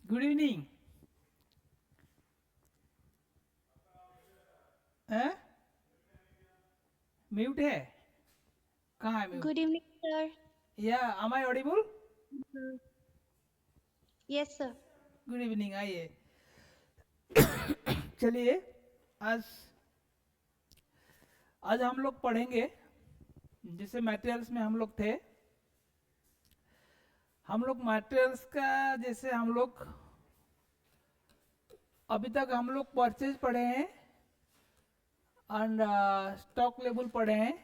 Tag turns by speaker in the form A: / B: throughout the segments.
A: Good evening. Mute है? कहाँ है म्यूट?
B: Good evening, sir.
A: या am I audible?
B: Mhm. Yes, sir.
A: Good evening, आइए। चलिए, आज आज हम लोग पढ़ेंगे, जैसे मटेरियल्स में हम लोग थे, हम लोग मटेरियल्स का जैसे हम लोग अभी तक हम लोग परचेज पढ़े हैं एंड स्टॉक लेवल पढ़े हैं,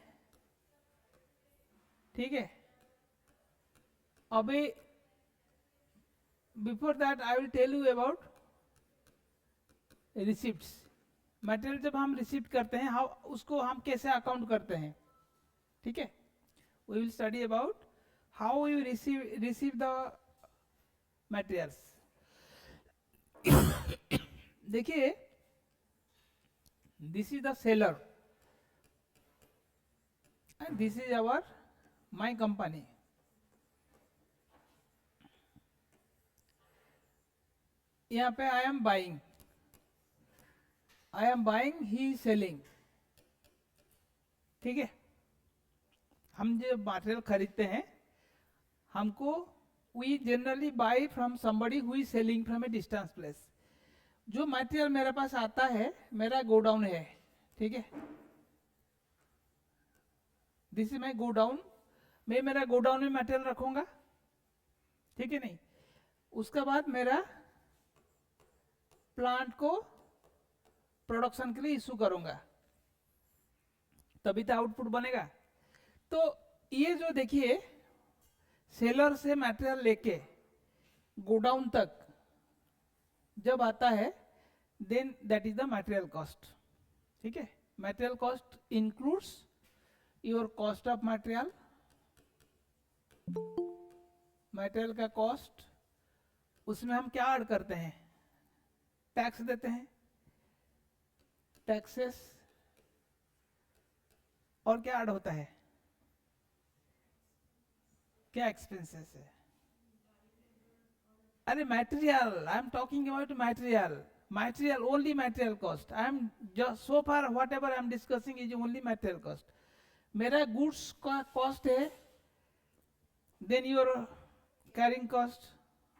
A: ठीक है। अभी before that I will tell you about receipts. Material जब हम रिसीव करते हैं, हाउ उसको हम कैसे अकाउंट करते हैं, ठीक है। We will study about how you receive the materials. देखिए, this is the seller and this is our my company. यहाँ पे I am buying, he is selling, ठीक है। हम जो मटेरियल खरीदते हैं, हमको we generally buy from somebody who is selling from a distance place. जो मटेरियल मेरे पास आता है, मेरा गोडाउन है, ठीक है। This is my godown. मैं मेरा गोडाउन में मटेरियल रखूंगा, ठीक है नहीं। उसके बाद मेरा प्लांट को प्रोडक्शन के लिए इशू करूंगा, तभी तो आउटपुट बनेगा। तो ये जो देखिए, सेलर से मटेरियल लेके गोडाउन तक जब आता है, then that is the material cost, ठीक है। Material cost includes your cost of material, material का कॉस्ट, उसमें हम क्या ऐड करते हैं, टैक्स देते हैं, टैक्सेस, और क्या ऐड होता है, क्या एक्सपेंसेस है। अरे material, I am talking about material only material cost. I am just so far whatever I am discussing is only material cost. मेरा गुड्स का कॉस्ट है, then your carrying cost,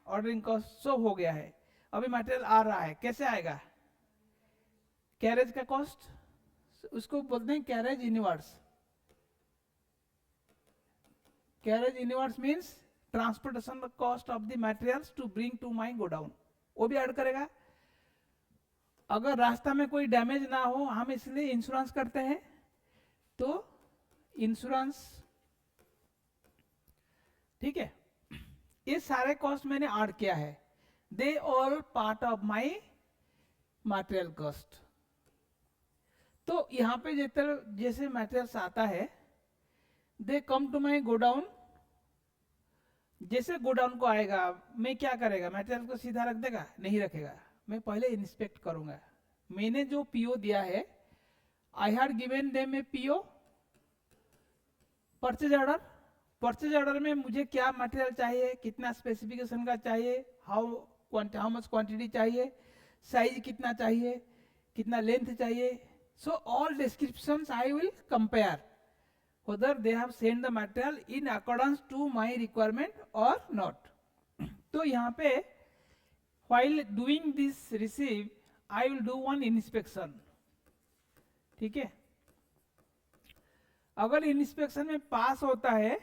A: ordering cost, सब हो गया है। अभी material आ रहा है, कैसे आएगा, कैरेज का कॉस्ट, उसको बोलते हैं carriage inwards. Carriage inwards means transportation cost of the materials to bring to my godown, वो भी ऐड करेगा। अगर रास्ता में कोई डैमेज ना हो, हम इसलिए इंश्योरेंस करते हैं, तो इंश्योरेंस, ठीक है। ये सारे कॉस्ट मैंने ऐड किया है, they all part of my material cost. तो यहाँ पे जैसे मटेरियल्स आता है, दे कम टू माई गोडाउन। जैसे गोडाउन को आएगा, मैं क्या करेगा, मटेरियल को सीधा रख देगा, नहीं रखेगा, मैं पहले इंस्पेक्ट करूंगा। मैंने जो पीओ दिया है, I had given them A PO, purchase order. Purchase order में मुझे क्या मटेरियल चाहिए, कितना स्पेसिफिकेशन का चाहिए, हाउ मच क्वांटिटी चाहिए, साइज कितना चाहिए, कितना लेंथ चाहिए। So all descriptions I will compare whether they have sent the material in accordance to my requirement or not. तो यहाँ पे while doing this receive, I will do one inspection, ठीक है। अगर इंस्पेक्शन में पास होता है,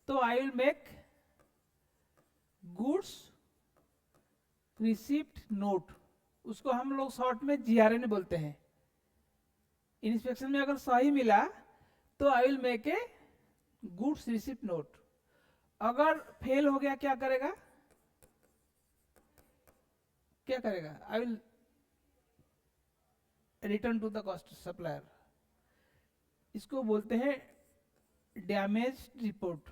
A: तो I will make goods receipt note, उसको हम लोग शॉर्ट में जीआरएन बोलते हैं। इंस्पेक्शन में अगर सही मिला, तो I will make a goods receipt note. अगर फेल हो गया, क्या करेगा, I will return to the cost supplier. इसको बोलते हैं डैमेज रिपोर्ट।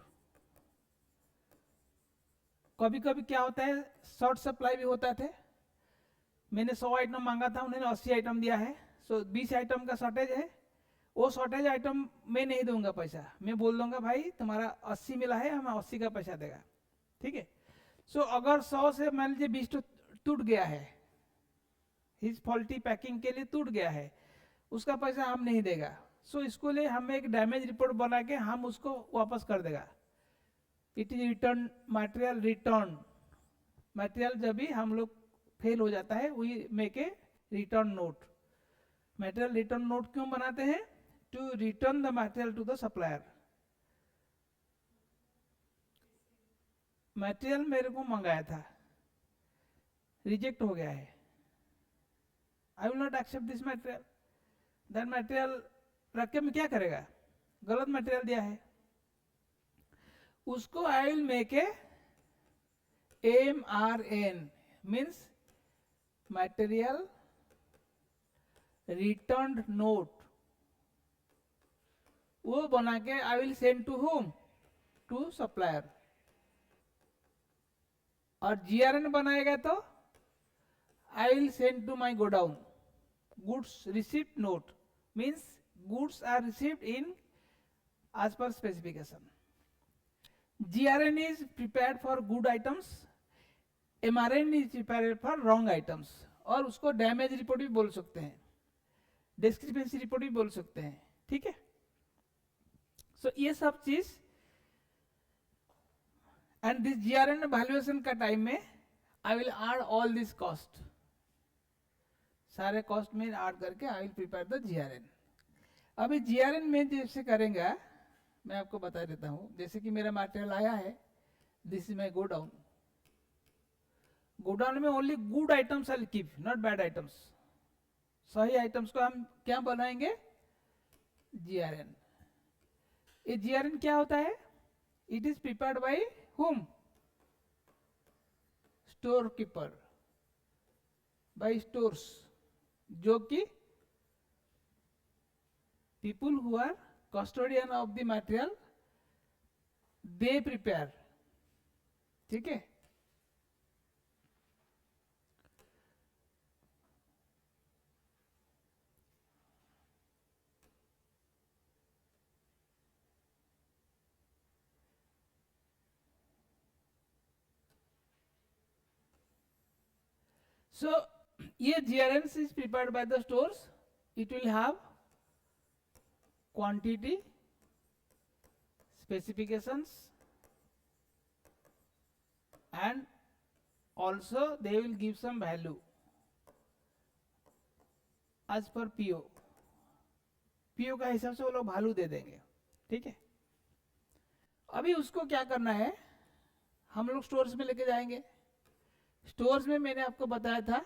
A: कभी कभी क्या होता है, शॉर्ट सप्लाई भी होता थे। मैंने 100 आइटम मांगा था, उन्होंने 80 आइटम दिया है, सो 20 आइटम का शॉर्टेज है। वो शॉर्टेज आइटम मैं नहीं दूंगा पैसा, मैं बोल दूंगा भाई तुम्हारा 80 मिला है, हमें 80 का पैसा देगा, ठीक है। सो अगर 100 से मान लीजिए 20 टूट गया है, हिज फॉल्टी पैकिंग के लिए टूट गया है, उसका पैसा हम नहीं देगा। सो इसको लिए हमें एक डैमेज रिपोर्ट बना के हम उसको वापस कर देगा। It is return material return. Material जब भी हम लोग फेल हो जाता है we make a return note. Material return note क्यों बनाते हैं? To return the material to the supplier. Material मेरे को मंगाया था, रिजेक्ट हो गया है, I will not accept this material. That material रख के मैं क्या करेगा? गलत मटेरियल दिया है, उसको I will make a MRN, means material return note. वो बना के I will send to home, to supplier. और GRN बनाएगा तो I will send to my godown, goods receipt note, means goods are received in as per specification. GRN is prepared for good items, MRN is prepared for wrong items। और उसको damage report भी बोल सकते हैं, discrepancy report भी बोल सकते हैं, ठीक है। सो ये सब चीज, एंड दिस GRN वैल्यूएशन का टाइम में I will add all this cost, सारे कॉस्ट में ऐड करके I will prepare the GRN। अभी GRN में जैसे करेंगे, मैं आपको बता देता हूं। जैसे कि मेरा मटेरियल आया है, this is my godown. Godown में only good items I will keep, not bad items. सही आइटम्स को हम क्या बनाएंगे? GRN। ये GRN क्या होता है? It is prepared by whom? Store keeper, by stores, जो कि people who are custodian of the material, they prepare, ठीक है। So ये GRNs is prepared by the stores. It will have quantity, specifications, and also they will give some value as per PO। PO का हिसाब से वो लोग value दे देंगे, ठीक है। अभी उसको क्या करना है, हम लोग स्टोर्स में लेके जाएंगे। स्टोर्स में मैंने आपको बताया था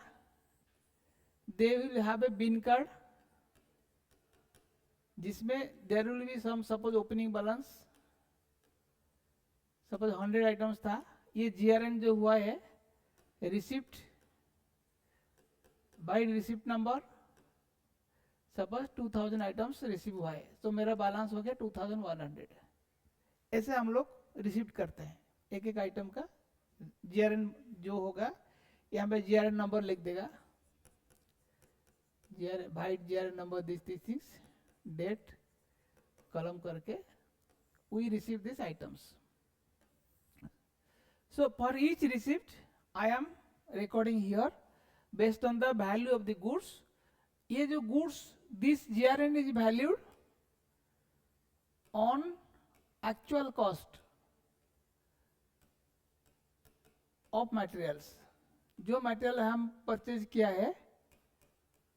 A: they will have a bin card, जिसमें there will be some, suppose opening balance, suppose 100 items था। ये GRN जो हुआ है, receipt by receipt number, suppose 2000 items receive हुआ है, तो मेरा बैलेंस हो गया 2100। ऐसे हम लोग रिसिप्ट करते हैं एक एक आइटम का। GRN जो होगा, यहाँ पे GRN नंबर लिख देगा, GRN number this things, date, column करके we receive these items. So for each receipt I am recording here based on the value of the goods. ये जो goods, this GRN is valued on actual cost of materials। जो material हम purchase किया है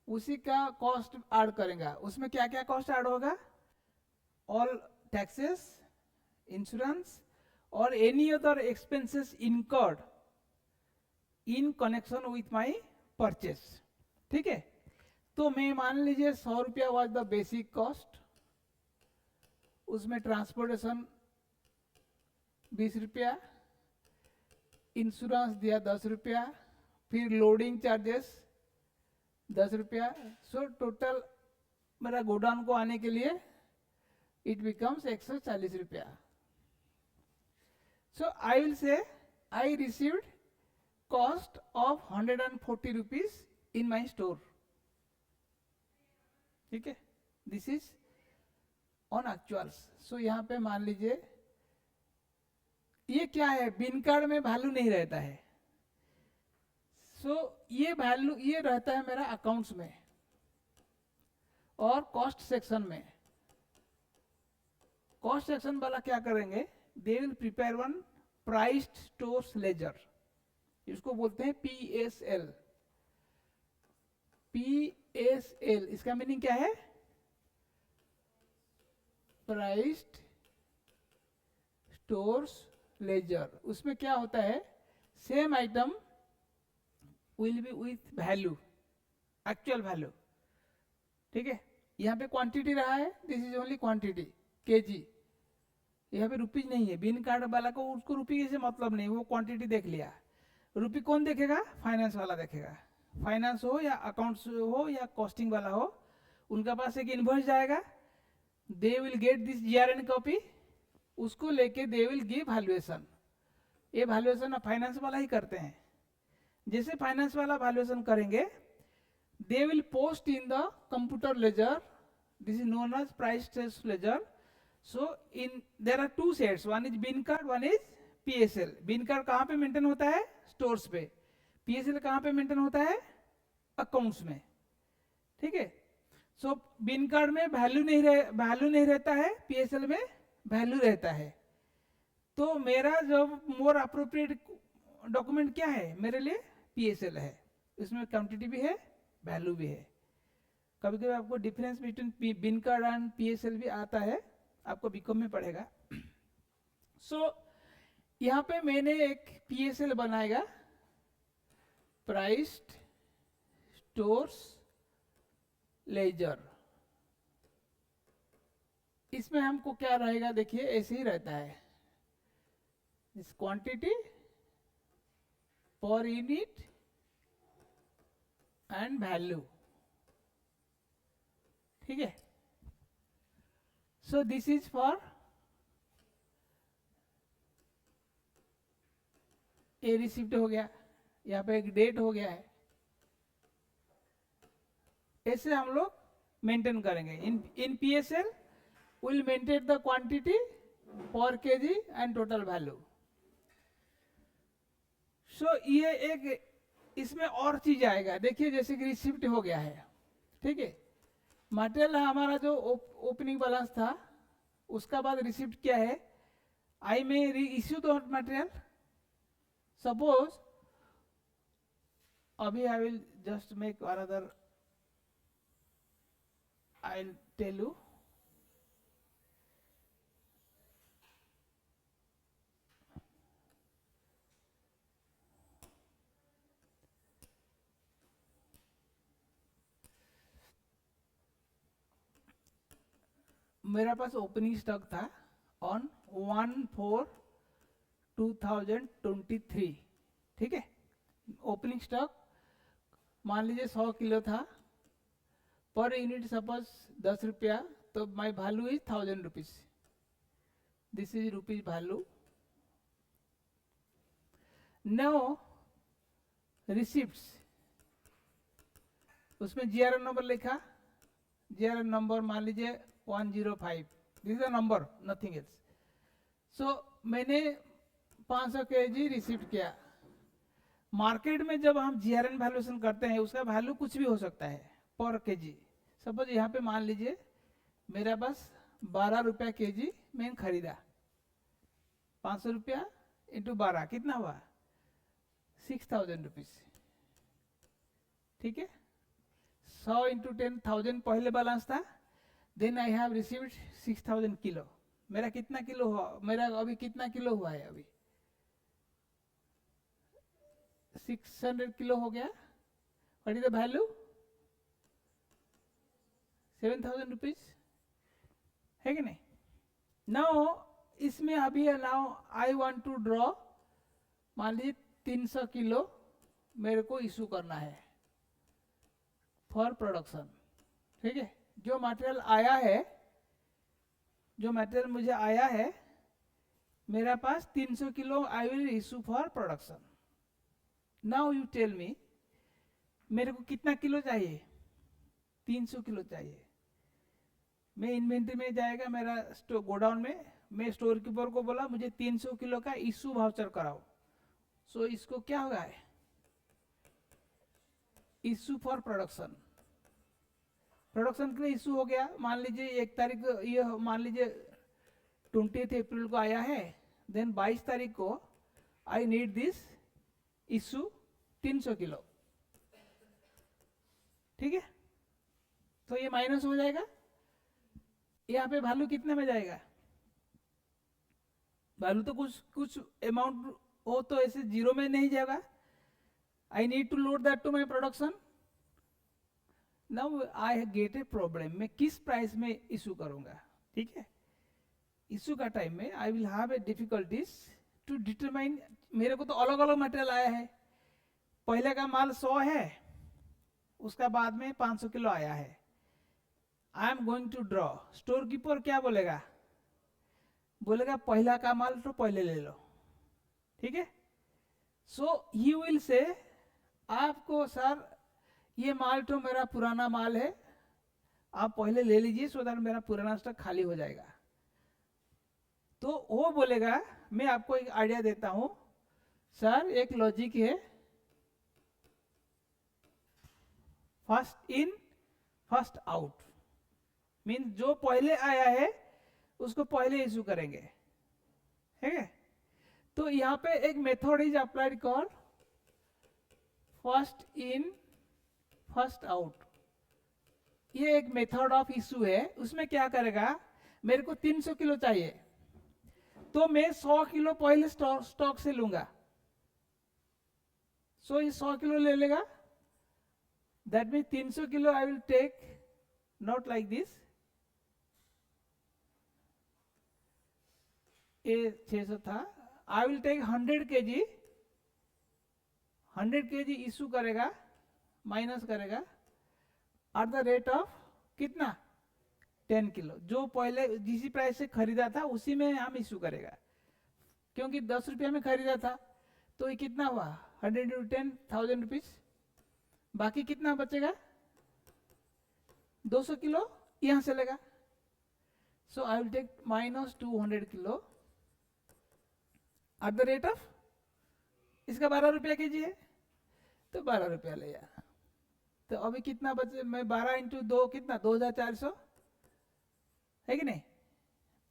A: उसी का cost add करेंगे। उसमें क्या क्या कॉस्ट ऐड होगा? ऑल टैक्सेस, इंश्योरेंस और any other expenses incurred in connection with my purchase, ठीक है। तो मैं मान लीजिए 100 रुपया वॉज द बेसिक कॉस्ट, उसमें ट्रांसपोर्टेशन 20 रुपया, इंश्योरेंस दिया 10 रुपया, फिर लोडिंग चार्जेस 10 रुपया। सो टोटल मेरा गोडाउन को आने के लिए इट बिकम्स 140 रुपया। सो I will say I received cost of 140 rupees in my store, ठीक है। This is on actuals. So यहाँ पे मान लीजिए ये क्या है, बिन कार्ड में वैल्यू नहीं रहता है। सो ये वैल्यू ये रहता है मेरा अकाउंट्स में और कॉस्ट सेक्शन में। कॉस्ट सेक्शन वाला क्या करेंगे, they will prepare one priced stores ledger, इसको बोलते हैं PSL। PSL इसका मीनिंग क्या है, प्राइस्ड स्टोर्स लेजर। उसमें क्या होता है, same item will be with value, actual value, ठीक है। यहाँ पे क्वांटिटी रहा है, this is only quantity KG, यहाँ पे रुपीज नहीं है। बिन कार्ड वाला को उसको रुपी से मतलब नहीं, वो क्वांटिटी देख लिया। रुपी कौन देखेगा, फाइनेंस वाला देखेगा। फाइनेंस हो या अकाउंट्स हो या कॉस्टिंग वाला हो, उनका पास एक इनवॉइस जाएगा, they will get this GRN copy, उसको लेके दे विल गिव वैल्यूएशन। ये वैल्यूएशन फाइनेंस वाला ही करते हैं। जैसे फाइनेंस वाला वैल्यूएशन करेंगे, they will post in the computer ledger, this is known as price test ledger. So in there are two sets, one is bin card, one is PSL। Bin card कहाँ पे maintain होता है, stores पे। PSL कहाँ पे maintain होता है, accounts में, ठीक है। सो बिन कार्ड में वैल्यू नहीं रहता है, PSL में वैल्यू रहता है। तो मेरा जो मोर अप्रोप्रिएट डॉक्यूमेंट क्या है मेरे लिए, PSL है। इसमें क्वांटिटी भी है, वैल्यू भी है। कभी कभी आपको difference between bin card and PSL भी आता है, आपको बीकॉम में पढ़ेगा। सो यहाँ पे मैंने एक PSL बनाएगा, प्राइस्ड स्टोर्स लेजर। इसमें हमको क्या रहेगा, देखिए ऐसे ही रहता है, this quantity per unit and value, ठीक है। So this is for a receipt हो गया, यहाँ पे एक डेट हो गया है। ऐसे हम लोग मेंटेन करेंगे। इन PSL will maintain the quantity पर केजी एंड टोटल वैल्यू। सो ये एक इसमें और चीज आएगा, देखिए जैसे कि रिसिप्ट हो गया है, ठीक है। मटेरियल हमारा जो ओपनिंग बैलेंस था, उसका बाद रिसिप्ट क्या है, आई में री इश्यू द मटेरियल। सपोज अभी I will just make another, I will tell you. मेरा पास ओपनिंग स्टॉक था ऑन 1/4/2023, ठीक है। ओपनिंग स्टॉक मान लीजिए 100 किलो था, पर यूनिट सपोज 10 रुपया, तो my value is 1000 rupees, this is rupees value. Now receipts, उसमें GRN नंबर लिखा, GRN नंबर मान लीजिए 105, this is a number, nothing else. So मैंने 500 kg रिसीव किया। मार्केट में जब हम GRN वैल्यूएशन करते हैं, उसका वैल्यू कुछ भी हो सकता है पर केजी। सपोज यहाँ पे मान लीजिए मेरा पास 12 रुपया केजी मैंने खरीदा, 500 रुपया इंटू 12 कितना हुआ, 6000 रुपीज, ठीक है। 100 इंटू 10,000 पहले बैलेंस था, then I have received 6000 kilo. मेरा कितना किलो हुआ, मेरा अभी कितना किलो हुआ है, अभी 600 किलो हो गया। What is the value, 7000 rupees, है कि नहीं। नाउ इसमें अभी now I want to draw, मान लीजिए 300 किलो मेरे को इशू करना है फॉर प्रोडक्शन, ठीक है। जो मटेरियल आया है, जो मटेरियल मुझे आया है, मेरा पास 300 kilo I will issue for production. Now you tell me, मेरे को कितना किलो चाहिए, 300 किलो चाहिए। मैं इन्वेंट्री में जाएगा मेरा स्टॉक गोडाउन में, मैं स्टोर कीपर को बोला मुझे 300 किलो का इशू वाउचर कराओ। सो इसको क्या होगा है, इशू फॉर प्रोडक्शन। प्रोडक्शन के लिए इशू हो गया। मान लीजिए 1 तारीख ये मान लीजिए 20 अप्रैल को आया है, देन 22 तारीख को I need this issue 300 kilo. ठीक है, तो ये माइनस हो जाएगा। यहाँ पे वैल्यू कितने में जाएगा, वैल्यू तो कुछ अमाउंट हो तो ऐसे जीरो में नहीं जाएगा। I need to load that to my production. Now I get a problem, मैं किस प्राइस में इशू करूंगा। ठीक है, इशू का टाइम में I will have a difficulties to determine. मेरे को तो अलग अलग मटेरियल आया है, पहले का माल 100 है, उसका बाद में 500 किलो आया है। I am going to draw. Store keeper क्या बोलेगा, बोलेगा पहला का माल तो पहले ले लो। ठीक है, सो ही विल से आपको सर ये माल तो मेरा पुराना माल है, आप पहले ले लीजिए सो दैट मेरा पुराना स्टॉक खाली हो जाएगा। तो वो बोलेगा, मैं आपको एक आइडिया देता हूं सर, एक लॉजिक है, first in first out. Means जो पहले आया है उसको पहले इशू करेंगे। ठीक है, तो यहाँ पे एक method is applied call first in first out. ये एक मेथड ऑफ इशू है। उसमें क्या करेगा, मेरे को 300 किलो चाहिए तो मैं 100 किलो पहले स्टॉक से लूंगा। सो ये 100 किलो ले लेगा, that mean 300 kilo I will take, not like this, ये 600 था, I will take 100 kg। 100 kg issue करेगा, माइनस करेगा एट द रेट ऑफ कितना 10 किलो। जो पहले जिस प्राइस से खरीदा था उसी में हम इशू करेगा, क्योंकि 10 रुपया में खरीदा था तो ये कितना हुआ 100 into 10 1000 रुपीज। बाकी कितना बचेगा 200 किलो यहां से लेगा। So I will take minus 200 kilo at the rate of, इसका 12 रुपया केजी है तो 12 रुपया ले यार। तो अभी कितना बचे, मैं 12 इंटू 2 कितना 2400 है कि नहीं।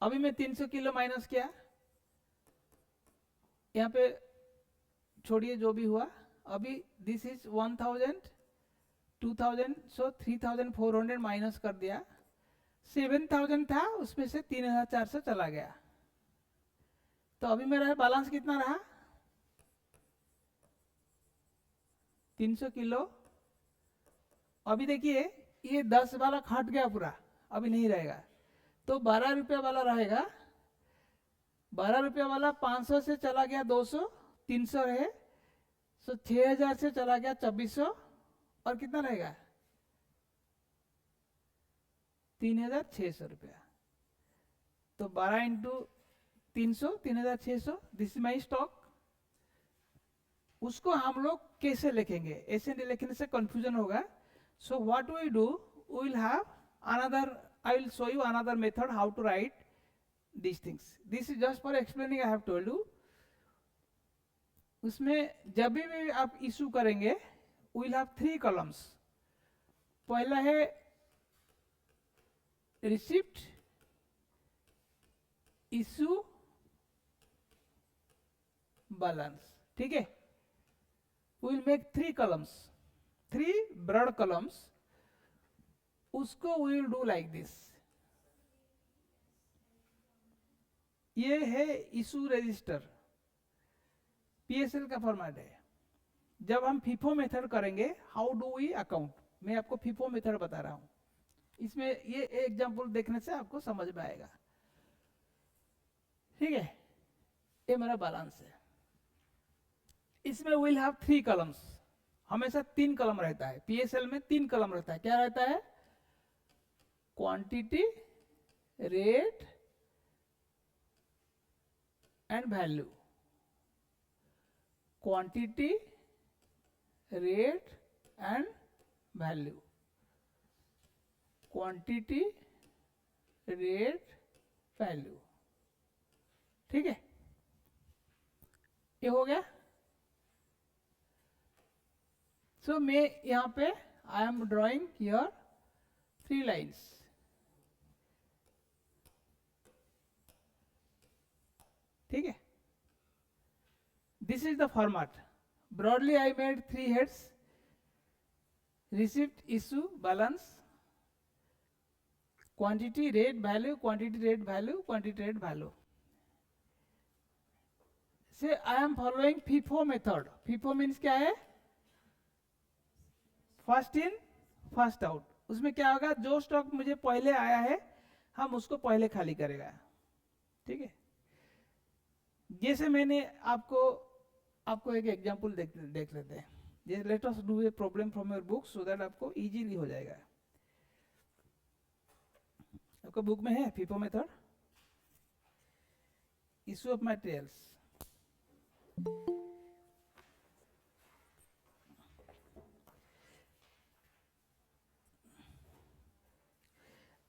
A: अभी मैं 300 किलो माइनस किया, यहाँ पे छोड़िए जो भी हुआ। अभी दिस इज 1000 2000, सो 3400 माइनस कर दिया। 7000 था, उसमें से 3400 चला गया। तो अभी मेरा बैलेंस कितना रहा 300 किलो। अभी देखिए ये 10 वाला खट गया पूरा, अभी नहीं रहेगा, तो 12 रुपया वाला रहेगा। 12 रुपया वाला 500 से चला गया 200, 300 रहे, सो 6000 से चला गया 2400, और कितना रहेगा 3600 रुपया। तो 12 into 300 3600, this is my stock. उसको हम लोग कैसे लिखेंगे, ऐसे नहीं लिखने से कंफ्यूजन होगा। So what we do, we will have another, I will show you another method how to write these things. This is just for explaining, I have told you. उसमें जब भी आप इशू करेंगे we'll have 3 columns. पहला है receipt, issue, balance. ठीक है, we'll make 3 columns, 3 broad columns. उसको we will do like this. ये है इशू रजिस्टर, पीएसएल का फॉर्मेट है। जब हम फीफो मेथड करेंगे, हाउ डू वी अकाउंट, मैं आपको फीफो मेथड बता रहा हूं। इसमें ये एग्जांपल देखने से आपको समझ में आएगा। ठीक है, ये मेरा बैलेंस है। इसमें विल हैव 3 कॉलम्स, हमेशा 3 कॉलम रहता है। पीएसएल में 3 कॉलम रहता है। क्या रहता है, quantity, rate and value. Quantity, rate and value. Quantity, rate, value. ठीक है, ये हो गया। सो मैं यहाँ पे I am drawing here 3 lines. ठीक है, this is the format. Broadly I made 3 heads: receipt, issue, balance, quantity, rate, value, quantity, rate, value, quantity, rate, value. Say I am following FIFO method. FIFO means क्या है? First in first out. उसमें क्या होगा, जो stock मुझे पहले आया है हम उसको पहले खाली करेगा। ठीक है, जैसे मैंने आपको एक एग्जांपल देख लेते हैं। जैसे let us do a problem from your book so that आपको इजीली हो जाएगा। आपको बुक में है FIFO method, issue of materials.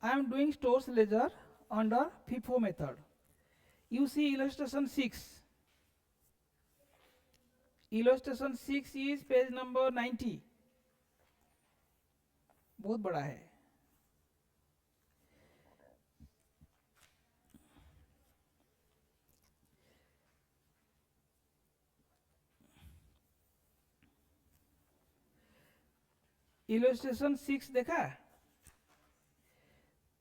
A: I am doing stores ledger under FIFO method. You see illustration 6. Illustration 6 is page number 90. बहुत बड़ा है। Illustration 6 देखा?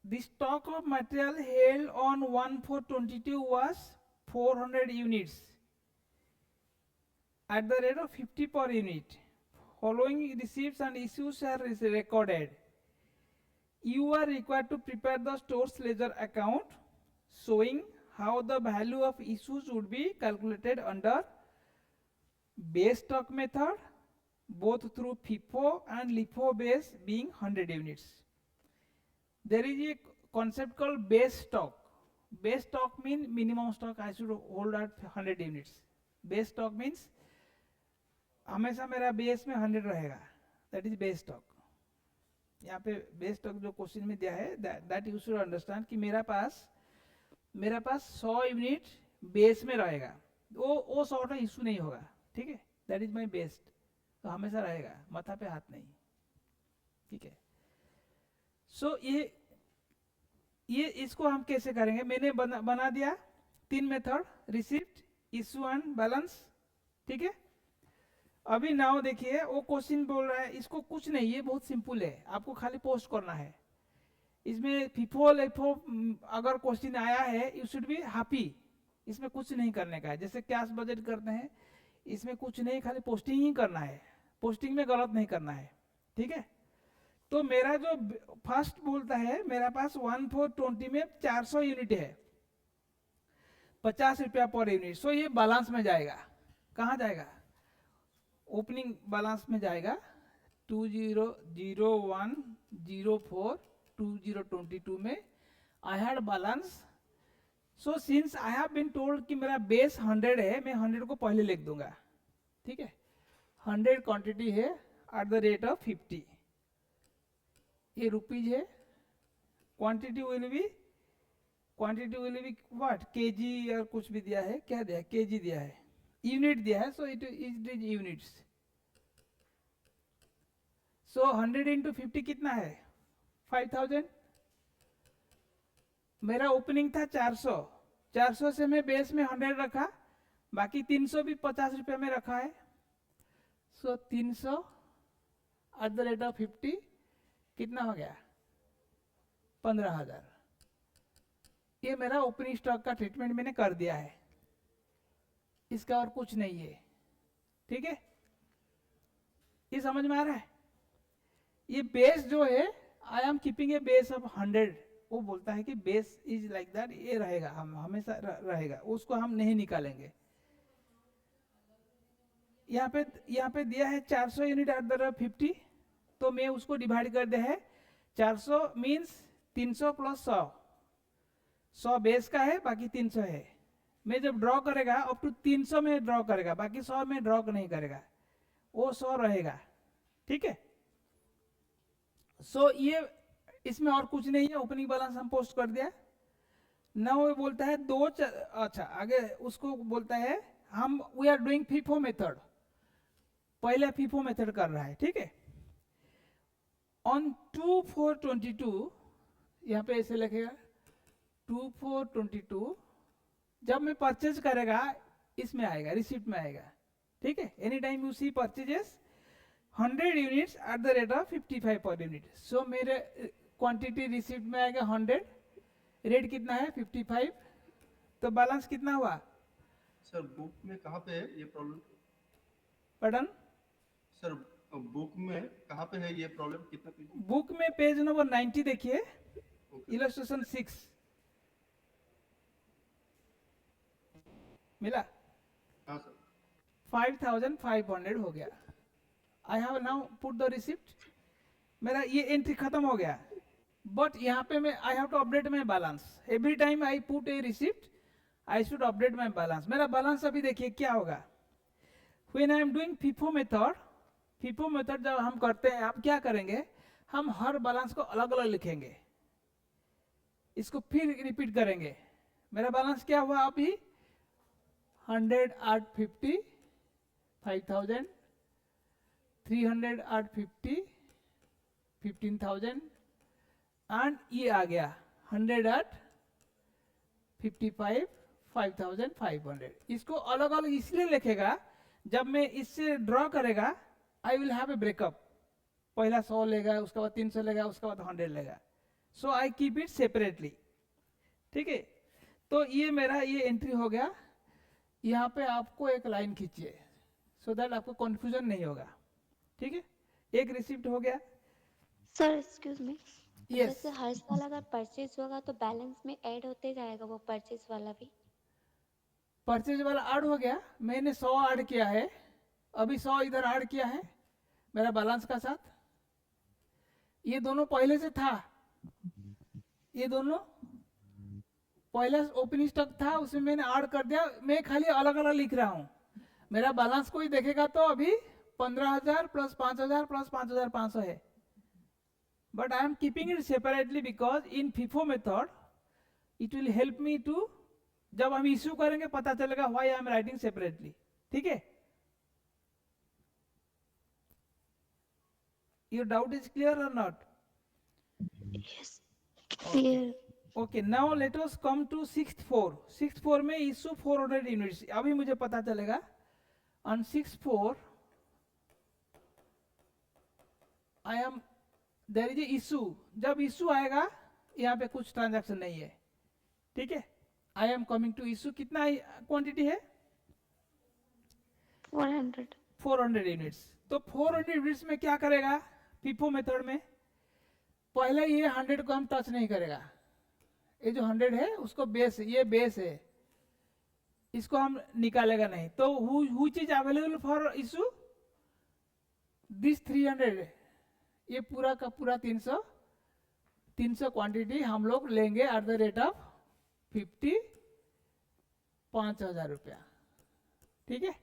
A: The stock of material held on 1/4/22 was 400 units at the rate of 50 per unit. Following receipts and issues are recorded. You are required to prepare the store's ledger account showing how the value of issues would be calculated under base stock method, both through FIFO and LIFO base being 100 units. There is a concept called base stock. Base stock means minimum stock I should hold at 100 units. Base stock means हमेशा मेरा base में 100 रहेगा, that is base stock. यहाँ पे base stock जो question में दिया है दैट यू शुड अंडरस्टैंड कि मेरा पास 100 यूनिट बेस में रहेगा, वो 100 का इशू नहीं होगा। ठीक है, दैट इज माय बेस्ट, तो हमेशा रहेगा, माथा पे हाथ नहीं। ठीक है, सो ये इसको हम कैसे करेंगे? मैंने बना दिया 3 method, receipt, issue and balance. ठीक है, अभी नाउ देखिए वो क्वेश्चन बोल रहा है, इसको कुछ नहीं, ये बहुत सिंपल है, आपको खाली पोस्ट करना है। इसमें फीफो लेफो अगर क्वेश्चन आया है यू शुड बी हैप्पी, इसमें कुछ नहीं करने का है। जैसे कैश बजट करते हैं, इसमें कुछ नहीं, खाली पोस्टिंग ही करना है, पोस्टिंग में गलत नहीं करना है। ठीक है, तो मेरा जो फर्स्ट बोलता है, मेरा पास 1/4/20 में 400 यूनिट है, 50 रुपया पर यूनिट। सो ये बैलेंस में जाएगा। कहाँ जाएगा? ओपनिंग बैलेंस में जाएगा 2001042022 में I had balance. So since I have been told कि मेरा बेस 100 है, मैं 100 को पहले लिख दूंगा। ठीक है, 100 क्वांटिटी है एट द रेट ऑफ 50, ये रुपीज है। Quantity will be what, KG और कुछ भी दिया है, क्या दिया है? केजी दिया है, यूनिट दिया है, so it is units. So 100 into 50 कितना है? 5000। मेरा ओपनिंग था 400 से मैं बेस में 100 रखा, बाकी 300 भी 50 रुपये में रखा है। सो 300 एट द रेट ऑफ 50 कितना हो गया? 15,000। ये मेरा ओपनिंग स्टॉक का ट्रीटमेंट मैंने कर दिया है, इसका और कुछ नहीं है। ठीक है, ये समझ में आ रहा है? ये बेस जो है, I am keeping A base of 100। वो बोलता है कि बेस इज लाइक दैट, ये रहेगा, हम हमेशा रहेगा, उसको हम नहीं निकालेंगे। यहाँ पे दिया है 400 यूनिट एट द रेट 50, तो मैं उसको डिवाइड कर दिया है। 400 मीन्स 300 प्लस 100 बेस का है, बाकी 300 है। मैं जब ड्रॉ करेगा अप टू 300 में ड्रॉ करेगा, बाकी 100 में ड्रॉ नहीं करेगा, वो 100 रहेगा। ठीक है, सो ये इसमें और कुछ नहीं है। ओपनिंग बैलेंस हम पोस्ट कर दिया। ना वो बोलता है अच्छा आगे उसको बोलता है हम we are doing FIFO method, पहले फीफो मेथड कर रहा है, ठीक है। ऑन 2422 यहाँ पे ऐसे लिखेगा 2422, जब मैं परचेज करेगा इसमें आएगा, रिसिप्ट में आएगा, ठीक है। Any time you see purchases 100 units at the rate of 55 per unit, सो मेरे क्वांटिटी रिसिप्ट में आएगा 100, रेट कितना है 55, तो बैलेंस कितना हुआ?
C: सर बुक में कहाँ पे है ये प्रॉब्लम?
A: पढ़न
C: सर बुक में कहाँ पे है ये प्रॉब्लम, कितना पेज?
A: बुक में पेज नंबर 90 देखिए,
C: ओके
A: इलस्ट्रेशन 6 मिला,
C: हाँ सर
A: 5500 हो गया। I have now put the receipt, मेरा ये एंट्री खत्म हो गया, बट यहाँ पे मैं I have to update my balance, every time I put a receipt I should update my balance. मेरा बैलेंस अभी देखिए क्या होगा, when I am doing FIFO method, FIFO method जब हम करते हैं, आप क्या करेंगे, हम हर बैलेंस को अलग अलग लिखेंगे, इसको फिर रिपीट करेंगे। मेरा बैलेंस क्या हुआ अभी 100 at 50 5000, 300 at 50 15,000, एंड ये आ गया 100 at 55 5500। इसको अलग अलग इसलिए लिखेगा, जब मैं इससे ड्रॉ करेगा I will have A breakup, पहला 100 लेगा, उसके बाद 300 लेगा, उसके बाद 100 लेगा, so I keep it separately, ठीक है। तो ये मेरा ये एंट्री हो गया। यहाँ पे आपको एक लाइन खींचिए सो दैट आपको कंफ्यूजन नहीं होगा, ठीक है। एक रिसिप्ट हो गया,
B: सर एक्सक्यूज मी,
A: यस
B: जैसे हर साल अगर परचेज होगा तो बैलेंस में ऐड होते जाएगा वो परचेज वाला भी?
A: परचेज वाला ऐड हो गया, मैंने 100 ऐड किया है, अभी 100 इधर ऐड किया है मेरा बैलेंस का साथ, ये दोनों पहले से था, ये दोनों पहले ओपनिंग स्टॉक था, उसमें मैंने ऐड कर दिया, मैं खाली अलग अलग लिख रहा हूँ। मेरा बैलेंस कोई देखेगा तो अभी 15,000 प्लस 5,000 प्लस 5,500 है, but I am keeping it separately because in FIFO method it will help me to, जब हम इश्यू करेंगे पता चलेगा why I am writing separately, ठीक है। योर डाउट इज क्लियर और not?
B: Yes, clear.
A: Okay, now let us come to 6th 4। 6th 4 में issue 400 units, अभी मुझे पता चलेगा on 6th 4 I am there is a issue, जब इशू आएगा यहाँ पे कुछ ट्रांजैक्शन नहीं है, ठीक है। I am coming to issue, कितना क्वांटिटी है
B: 400।
A: 400 यूनिट्स, तो 400 यूनिट्स में क्या करेगा फीफो मेथड में, पहले ये 100 को हम टच नहीं करेगा, ये जो 100 है उसको बेस, ये बेस है, इसको हम निकालेगा नहीं, तो which is available for issue this 300, ये पूरा का पूरा 300 क्वांटिटी हम लोग लेंगे एट द रेट ऑफ 5,000 रुपया, ठीक है।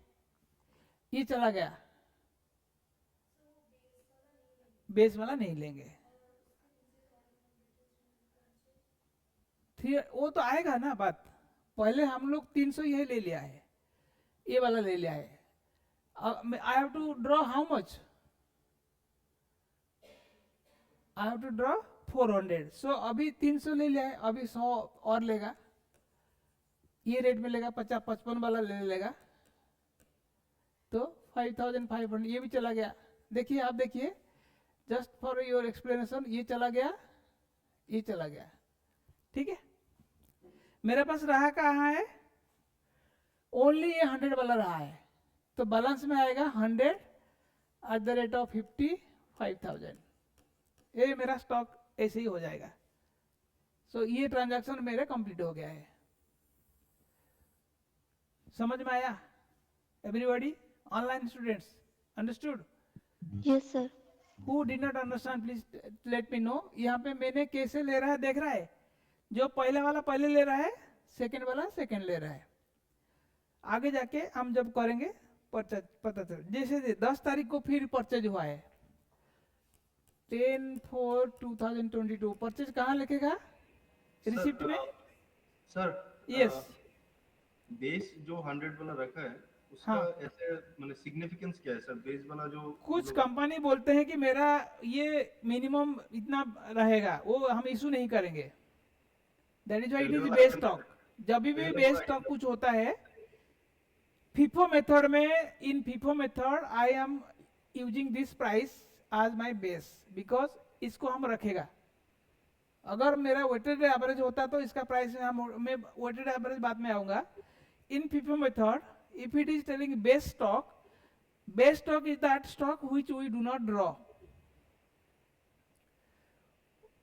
A: ये चला गया, बेस वाला नहीं लेंगे, वो तो आएगा ना बात, पहले हम लोग 300 ये ले लिया है, ये वाला ले लिया है, I have to draw how much, I have to draw 400, so अभी 300 ले लिया है, अभी 100 और लेगा, ये रेट में लेगा, 50-55 वाला ले लेगा, तो 5,500 ये भी चला गया। देखिए आप देखिए, जस्ट फॉर योर एक्सप्लेनेशन, ये चला गया, ये चला गया, ठीक है। मेरे पास रहा कहाँ है, ओनली ये 100 वाला रहा है, तो बैलेंस में आएगा 100 एट द रेट ऑफ 55,000, ये मेरा स्टॉक ऐसे ही हो जाएगा। सो ये ट्रांजैक्शन मेरे कंप्लीट हो गया है, समझ में आया everybody? Online students understood?
B: Yes sir.
A: Who did not understand please let me know. यहाँ पे मैंने कैसे ले रहा है देख रहा है, जो पहले वाला पहले ले रहा है, सेकंड वाला सेकंड ले रहा है, आगे जाके हम जब करेंगे परचेज पता चल, जैसे 10 तारीख को फिर परचेज हुआ है 10/4/2022, परचेज कहाँ लिखेगा रिसिप्ट में?
C: Sir
A: yes.
C: बेस जो 100 वाला रखा है उसका
A: हाँ,
C: ऐसे मतलब सिग्निफिकेंस क्या है सर? बेस वाला जो हम
A: कुछ
C: लोग
A: कंपनी बोलते हैं कि मेरा ये मिनिमम इतना रहेगा, वो हम इशू नहीं करेंगे। दैट इज वाई इट
C: पहले
A: इज
C: वाला
A: बेस
C: ऐसा नहीं
A: स्टॉक।
C: था।
A: जब भी
C: पहले
A: बेस
C: वाला
A: स्टॉक
C: ऐसा
A: कुछ होता है, FIFO मेथड में, in FIFO method I am using this price as my base, because इसको हम रखेगा। अगर मेरा वेटेड एवरेज होता तो इसका प्राइस मैं वेटेड एवरेज बाद में आऊंगा। In FIFO method, if it is telling base stock is that stock which we do not draw.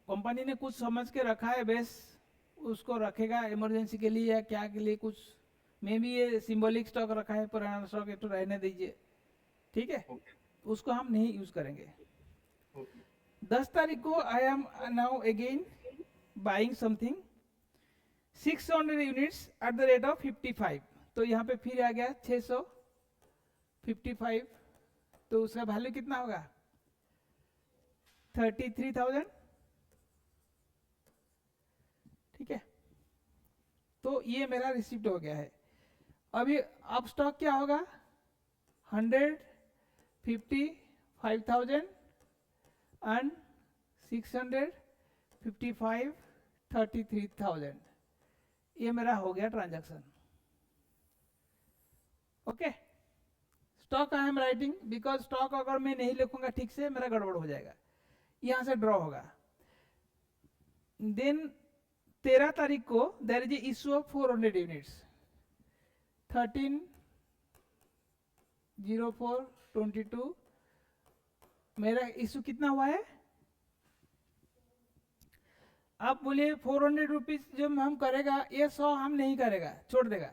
A: Company ने कुछ समझ के रखा है बेस, उसको रखेगा इमरजेंसी के लिए या क्या के लिए, कुछ मे भी ये सिंबॉलिक स्टॉक रखा है, पुराना स्टॉक है तो रहने दीजिए, ठीक है,
C: ओके
A: उसको हम नहीं यूज करेंगे।
C: ओके
A: 10 तारीख को I am now again buying something 600 units at the rate of 55। तो यहाँ पे फिर आ गया 655, तो उसका वैल्यू कितना होगा? 33,000, ठीक है। तो ये मेरा रिसिप्ट हो गया है। अभी अब स्टॉक क्या होगा? 155,000 एंड 655, 33,000। ये मेरा हो गया transaction. Okay, stock I am writing, because stock अगर मैं नहीं लिखूंगा ठीक से मेरा गड़बड़ हो जाएगा। यहां से ड्रॉ होगा। देन 13 तारीख को there is issue of 400 units, 13/04/22। मेरा इशू कितना हुआ है? आप बोलिए 400 रुपीज जब हम करेगा, ये 100 हम नहीं करेगा, छोड़ देगा,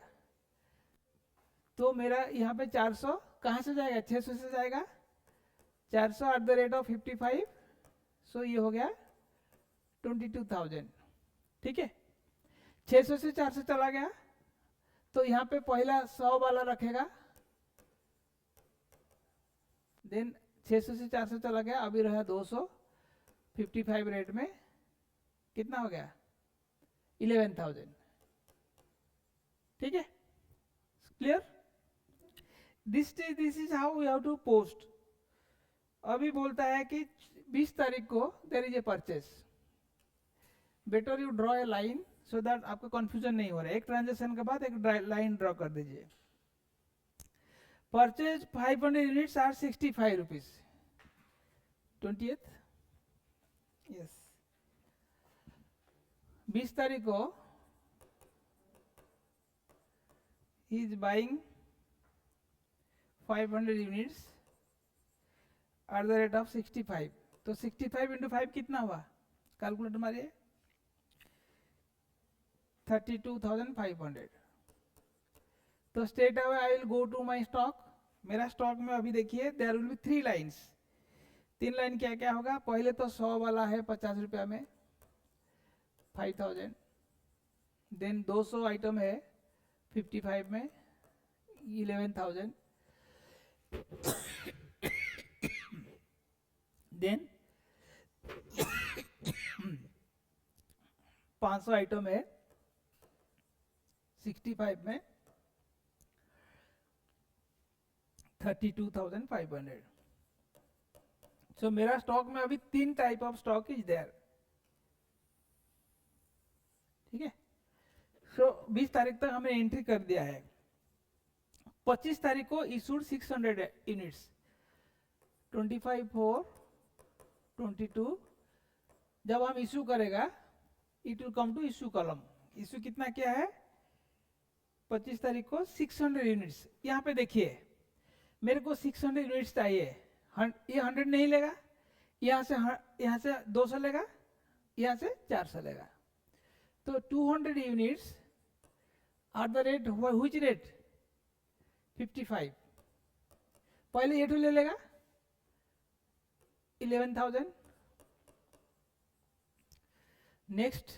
A: तो मेरा यहाँ पे 400 कहाँ से जाएगा? 600 से जाएगा। 400 एट द रेट ऑफ 55, सो ये हो गया 22,000, ठीक है। 600 से 400 चला गया, तो यहाँ पे पहला 100 वाला रखेगा, देन 600 से 400 चला गया, अभी रहा 200, 55 रेट में कितना हो गया? 11,000, ठीक है। Clear? This is how we have to post. अभी बोलता है कि 20 तारीख को there is a purchase, better you draw a line so that आपको कंफ्यूजन नहीं हो रहा है। एक ट्रांजेक्शन के बाद एक लाइन ड्रॉ कर दीजिए। Purchase 500 units are 65 rupees, 20th, yes. 20 तारीख को he is buying 500 units at the rate of 65। तो 65 into 5 कितना हुआ? कैलकुलेटर मारिए। 32,500। तो straight away I will go to my stock. मेरा स्टॉक में अभी देखिए there will be 3 lines. 3 line क्या क्या होगा? पहले तो 100 वाला है 50 रुपया में 5,000, देन 200 आइटम है 55 में 11,000, देन 500 आइटम है 65 में 32,500। सो मेरा स्टॉक में अभी 3 type of stock is there, ठीक है। सो 20 तारीख तक हमने एंट्री कर दिया है। 25 तारीख को इशूड 600 यूनिट्स, 25/4/22। जब हम इशू करेगा it will come to issue column. Issue कितना क्या है? 25 तारीख को 600 यूनिट्स। यहाँ पे देखिए मेरे को 600 यूनिट्स चाहिए। ये 100 नहीं लेगा, यहाँ से 200 लेगा, यहाँ से 400 लेगा, तो 200 units at the rate which rate? 55। पहले ये ले लेगा 11,000। नेक्स्ट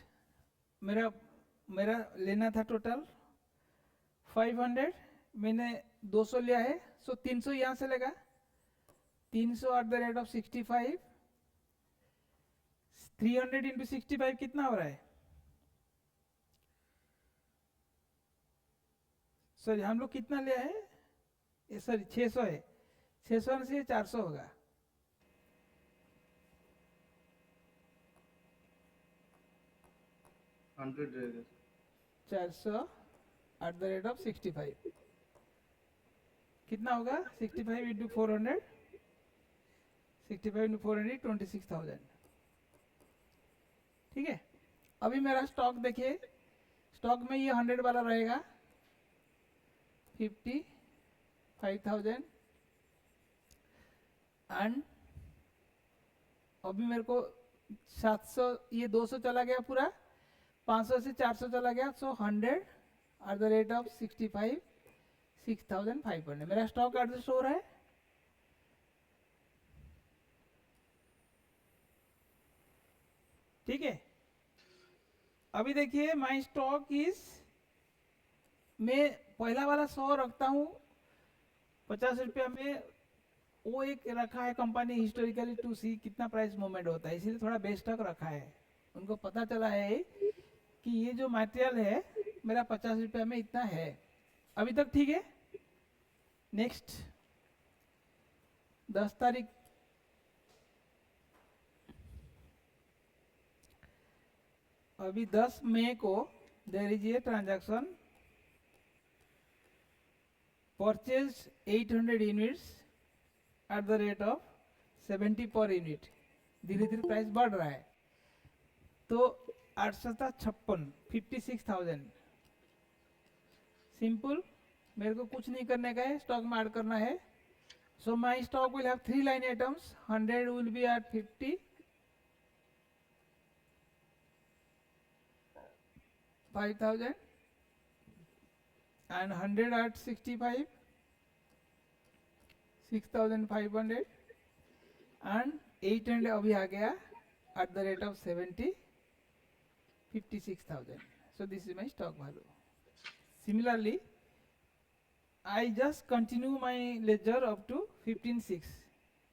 A: मेरा लेना था टोटल 500, मैंने 200 लिया है, सो 300 यहाँ से लेगा। 300 eight the rate of 65, 300 into 65 कितना हो रहा है? सॉरी हम लोग कितना लिया है, ये सॉरी 600 है, 600 से 400 होगा।
C: हंड्रेड रहेगा।
A: 400/65 कितना होगा, 65 इंटू 400, 65 इंटू 400 26,000। ठीक है, अभी मेरा स्टॉक देखिए, स्टॉक में ये 100 वाला रहेगा 55,000 एंड अभी मेरे को 700, ये 200 चला गया पूरा, 500 से 400 चला गया, सो 100/65 6,500 मेरा स्टॉक एडजस्ट हो रहा है। ठीक है, अभी देखिए माई स्टॉक इज, मैं पहला वाला 100 रखता हूँ 50 रुपया में, वो एक रखा है कंपनी हिस्टोरिकली टू सी कितना प्राइस मूवमेंट होता है, इसीलिए थोड़ा बेस स्टॉक रखा है। उनको पता चला है कि ये जो मटेरियल है मेरा 50 रुपया में इतना है, अभी तक ठीक है। नेक्स्ट 10 तारीख, अभी 10 मई को there is a transaction, purchase 800 units at the rate of 70 per unit, धीरे धीरे प्राइस बढ़ रहा है, तो 856 56,000 सिंपल, मेरे को कुछ नहीं करने का है, स्टॉक में ऐड करना है। So my stock will have 3 line items, 100 will be at 50, 5,000 and 100 at 65, 6,500 and 800 अभी आ गया at the rate of 70, 56,000. So this is my stock value. Similarly, I just continue my ledger up to 15,600.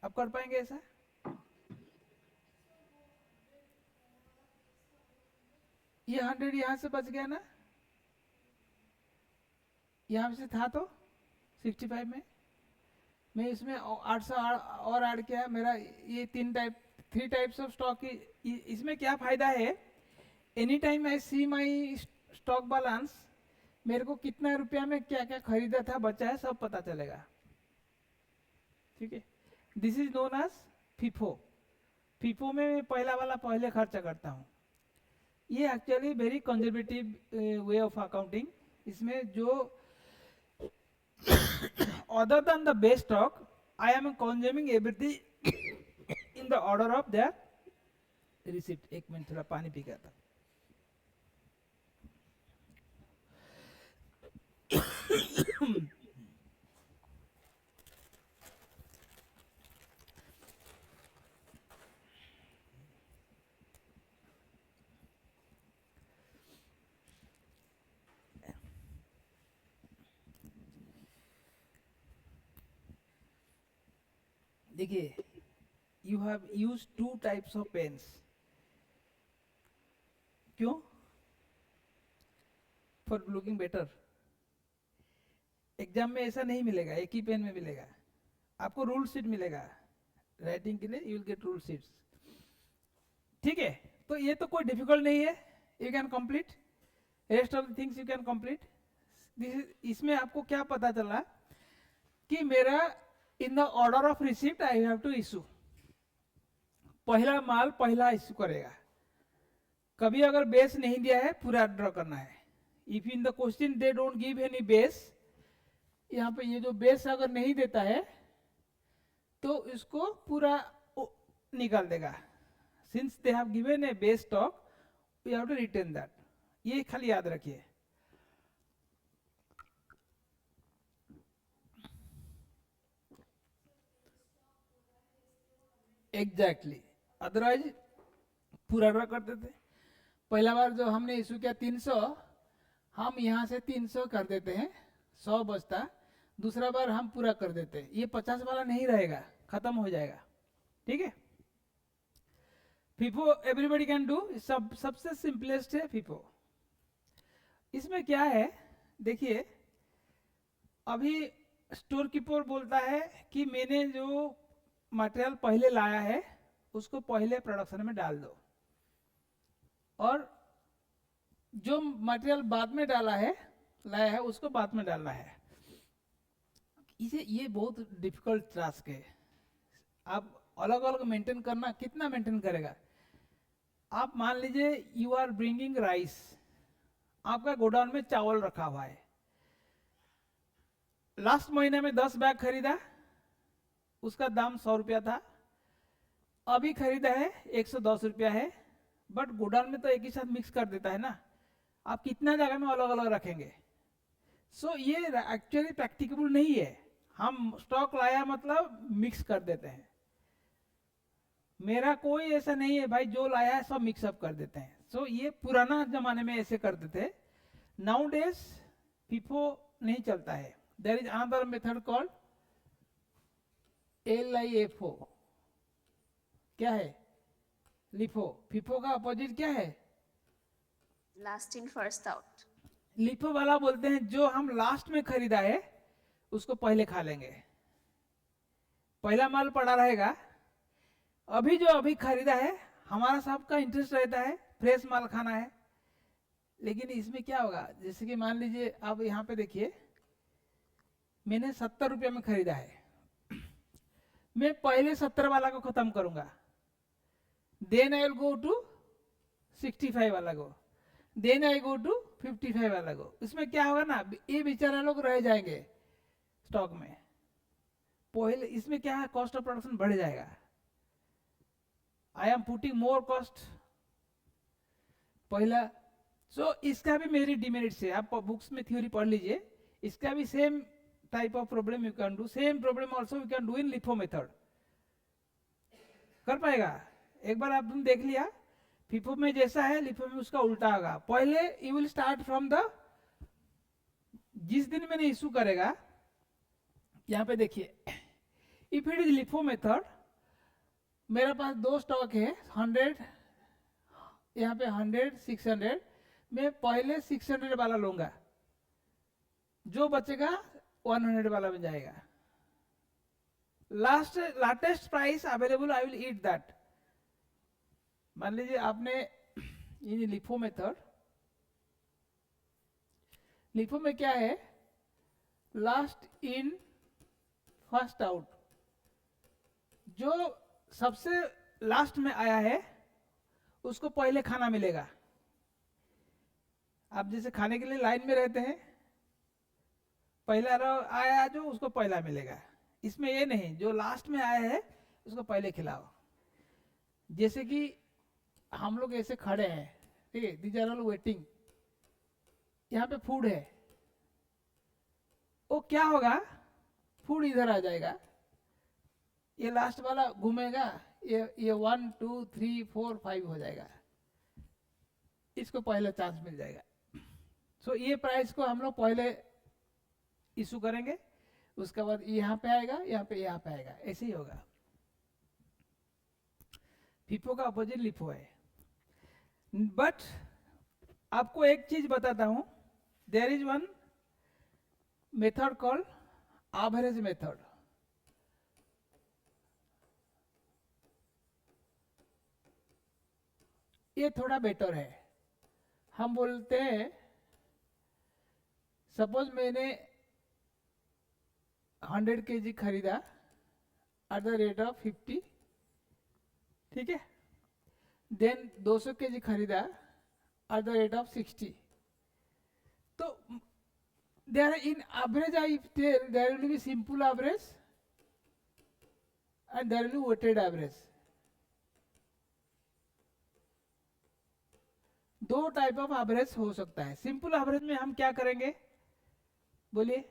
A: आप कर पाएंगे ऐसा? ये 100 यहाँ से बच गया ना, यहाँ से था तो 65 में, मैं इसमें 800 और ऐड किया, मेरा ये 3 टाइप्स ऑफ स्टॉक। इसमें क्या फायदा है, any time I see my stock balance, मेरे को कितना रुपया में क्या क्या खरीदा था, बचा है, सब पता चलेगा। ठीक है, this is known as FIFO. FIFO में मैं पहला वाला पहले खर्चा करता हूँ। ये actually very conservative way of accounting. इसमें जो other than the base stock, I am consuming everything in the order of their receipt. एक मिनट थोड़ा पानी पी गया था। देखिए, you have use 2 types of pens, क्यों? For looking better. एग्जाम में ऐसा नहीं मिलेगा, एक ही पेन में मिलेगा, आपको रूल शीट मिलेगा राइटिंग के लिए, you will get rule sheets. ठीक है, तो ये तो कोई डिफिकल्ट नहीं है, you can complete, rest of the things you can complete. इसमें आपको क्या पता चला कि मेरा in the order of receipt I have to issue, पहला माल पहला इशू करेगा। कभी अगर बेस नहीं दिया है, पूरा ड्रॉ करना है। If in the question they don't give any base, यहाँ पे ये जो बेस अगर नहीं देता है तो इसको पूरा निकाल देगा। Since they have given a base stock, we have to retain that, ये खाली याद रखिए। एग्जैक्टली, अदरवाइज पूरा ड्रॉ करते थे। पहला बार जो हमने इशू किया 300, हम यहाँ से 300 कर देते हैं, 100 बचता। दूसरा बार हम पूरा कर देते हैं, ये 50 वाला नहीं रहेगा, खत्म हो जाएगा। ठीक है, फीफो एवरीबडी कैन डू, सबसे सिंपलेस्ट है फीफो। इसमें क्या है देखिए, अभी स्टोर कीपर बोलता है कि मैंने जो मटेरियल पहले लाया है उसको पहले प्रोडक्शन में डाल दो, और जो मटेरियल बाद में लाया है उसको बाद में डालना है। इसे ये बहुत डिफिकल्ट टास्क है। आप अलग अलग मेंटेन करना, कितना मेंटेन करेगा? आप मान लीजिए यू आर ब्रिंगिंग राइस, आपका गोडाउन में चावल रखा हुआ है, लास्ट महीने में 10 बैग खरीदा, उसका दाम 100 रुपया था, अभी खरीदा है 110 रुपया है, बट गोडाउन में तो एक ही साथ मिक्स कर देता है ना, आप कितना जगह में अलग अलग रखेंगे? सो ये एक्चुअली प्रैक्टिकेबल नहीं है। हम स्टॉक लाया मतलब मिक्स कर देते हैं। मेरा कोई ऐसा नहीं है भाई, जो लाया है सब मिक्सअप कर देते हैं। सो ये पुराना जमाने में ऐसे करते थे। नाउ डेज FIFO नहीं चलता है। There is another method called LIFO। क्या है? लिफो। FIFO का अपोजिट क्या है?
D: Last in first out.
A: LIFO वाला बोलते हैं जो हम लास्ट में खरीदा है उसको पहले खा लेंगे, पहला माल पड़ा रहेगा। अभी जो अभी खरीदा है, हमारा सबका इंटरेस्ट रहता है फ्रेश माल खाना है, लेकिन इसमें क्या होगा, जैसे कि मान लीजिए आप यहाँ पे देखिए, मैंने 70 रुपये में खरीदा है, मैं पहले 70 वाला को खत्म करूंगा, then I will go to 65 वाला को, देन आई गो टू 55 वाला को। इसमें क्या होगा ना, ये बेचारा लोग रह जाएंगे स्टॉक में। पहले इसमें क्या है, कॉस्ट ऑफ प्रोडक्शन बढ़ जाएगा। I am putting more cost पहला। सो इसका भी मेरी डिमेरिट्स है। आप बुक्स में थ्योरी पढ़ लीजिए, इसका भी same type of problem you can do, same problem also you can do in LIFO method. कर पाएगा? एक बार आप तुम देख लिया, FIFO में जैसा है लिफो में उसका उल्टा होगा। पहले you will start from the, जिस दिन मैंने इशू करेगा, यहां पे देखिए, if it is LIFO method, मेरे पास दो स्टॉक है 100, यहाँ पे 100 600, मैं पहले 600 वाला लूंगा, जो बचेगा 100 वाला में जाएगा। Latest price available, I will eat that. मान लीजिए आपने ये लिफो मेथड, लिफो में क्या है, लास्ट इन फर्स्ट आउट, जो सबसे लास्ट में आया है उसको पहले खाना मिलेगा। आप जैसे खाने के लिए लाइन में रहते हैं, पहला आया जो उसको पहला मिलेगा। इसमें ये नहीं, जो लास्ट में आया है उसको पहले खिलाओ। जैसे कि हम लोग ऐसे खड़े हैं, ठीक है, दीज आर ऑल वेटिंग, यहाँ पे फूड है, वो क्या होगा, फूड इधर आ जाएगा, ये लास्ट वाला घूमेगा, ये 1 2 3 4 5 हो जाएगा, इसको पहले चांस मिल जाएगा। सो ये प्राइस को हम लोग पहले इशू करेंगे, उसके बाद यहाँ पे आएगा, यहाँ पे आएगा, ऐसे ही होगा। FIFO का अपोजिट लिफो है। बट आपको एक चीज बताता हूं, there is one method called average method. ये थोड़ा बेटर है। हम बोलते हैं, सपोज मैंने 100 kg खरीदा एट द रेट ऑफ 50, ठीक है, देन 200 kg खरीदा एट द रेट ऑफ 60। तो there in average, I tell there will be simple average and there will be weighted average. दो टाइप ऑफ एवरेज हो सकता है। सिंपल एवरेज में हम क्या करेंगे, बोलिए?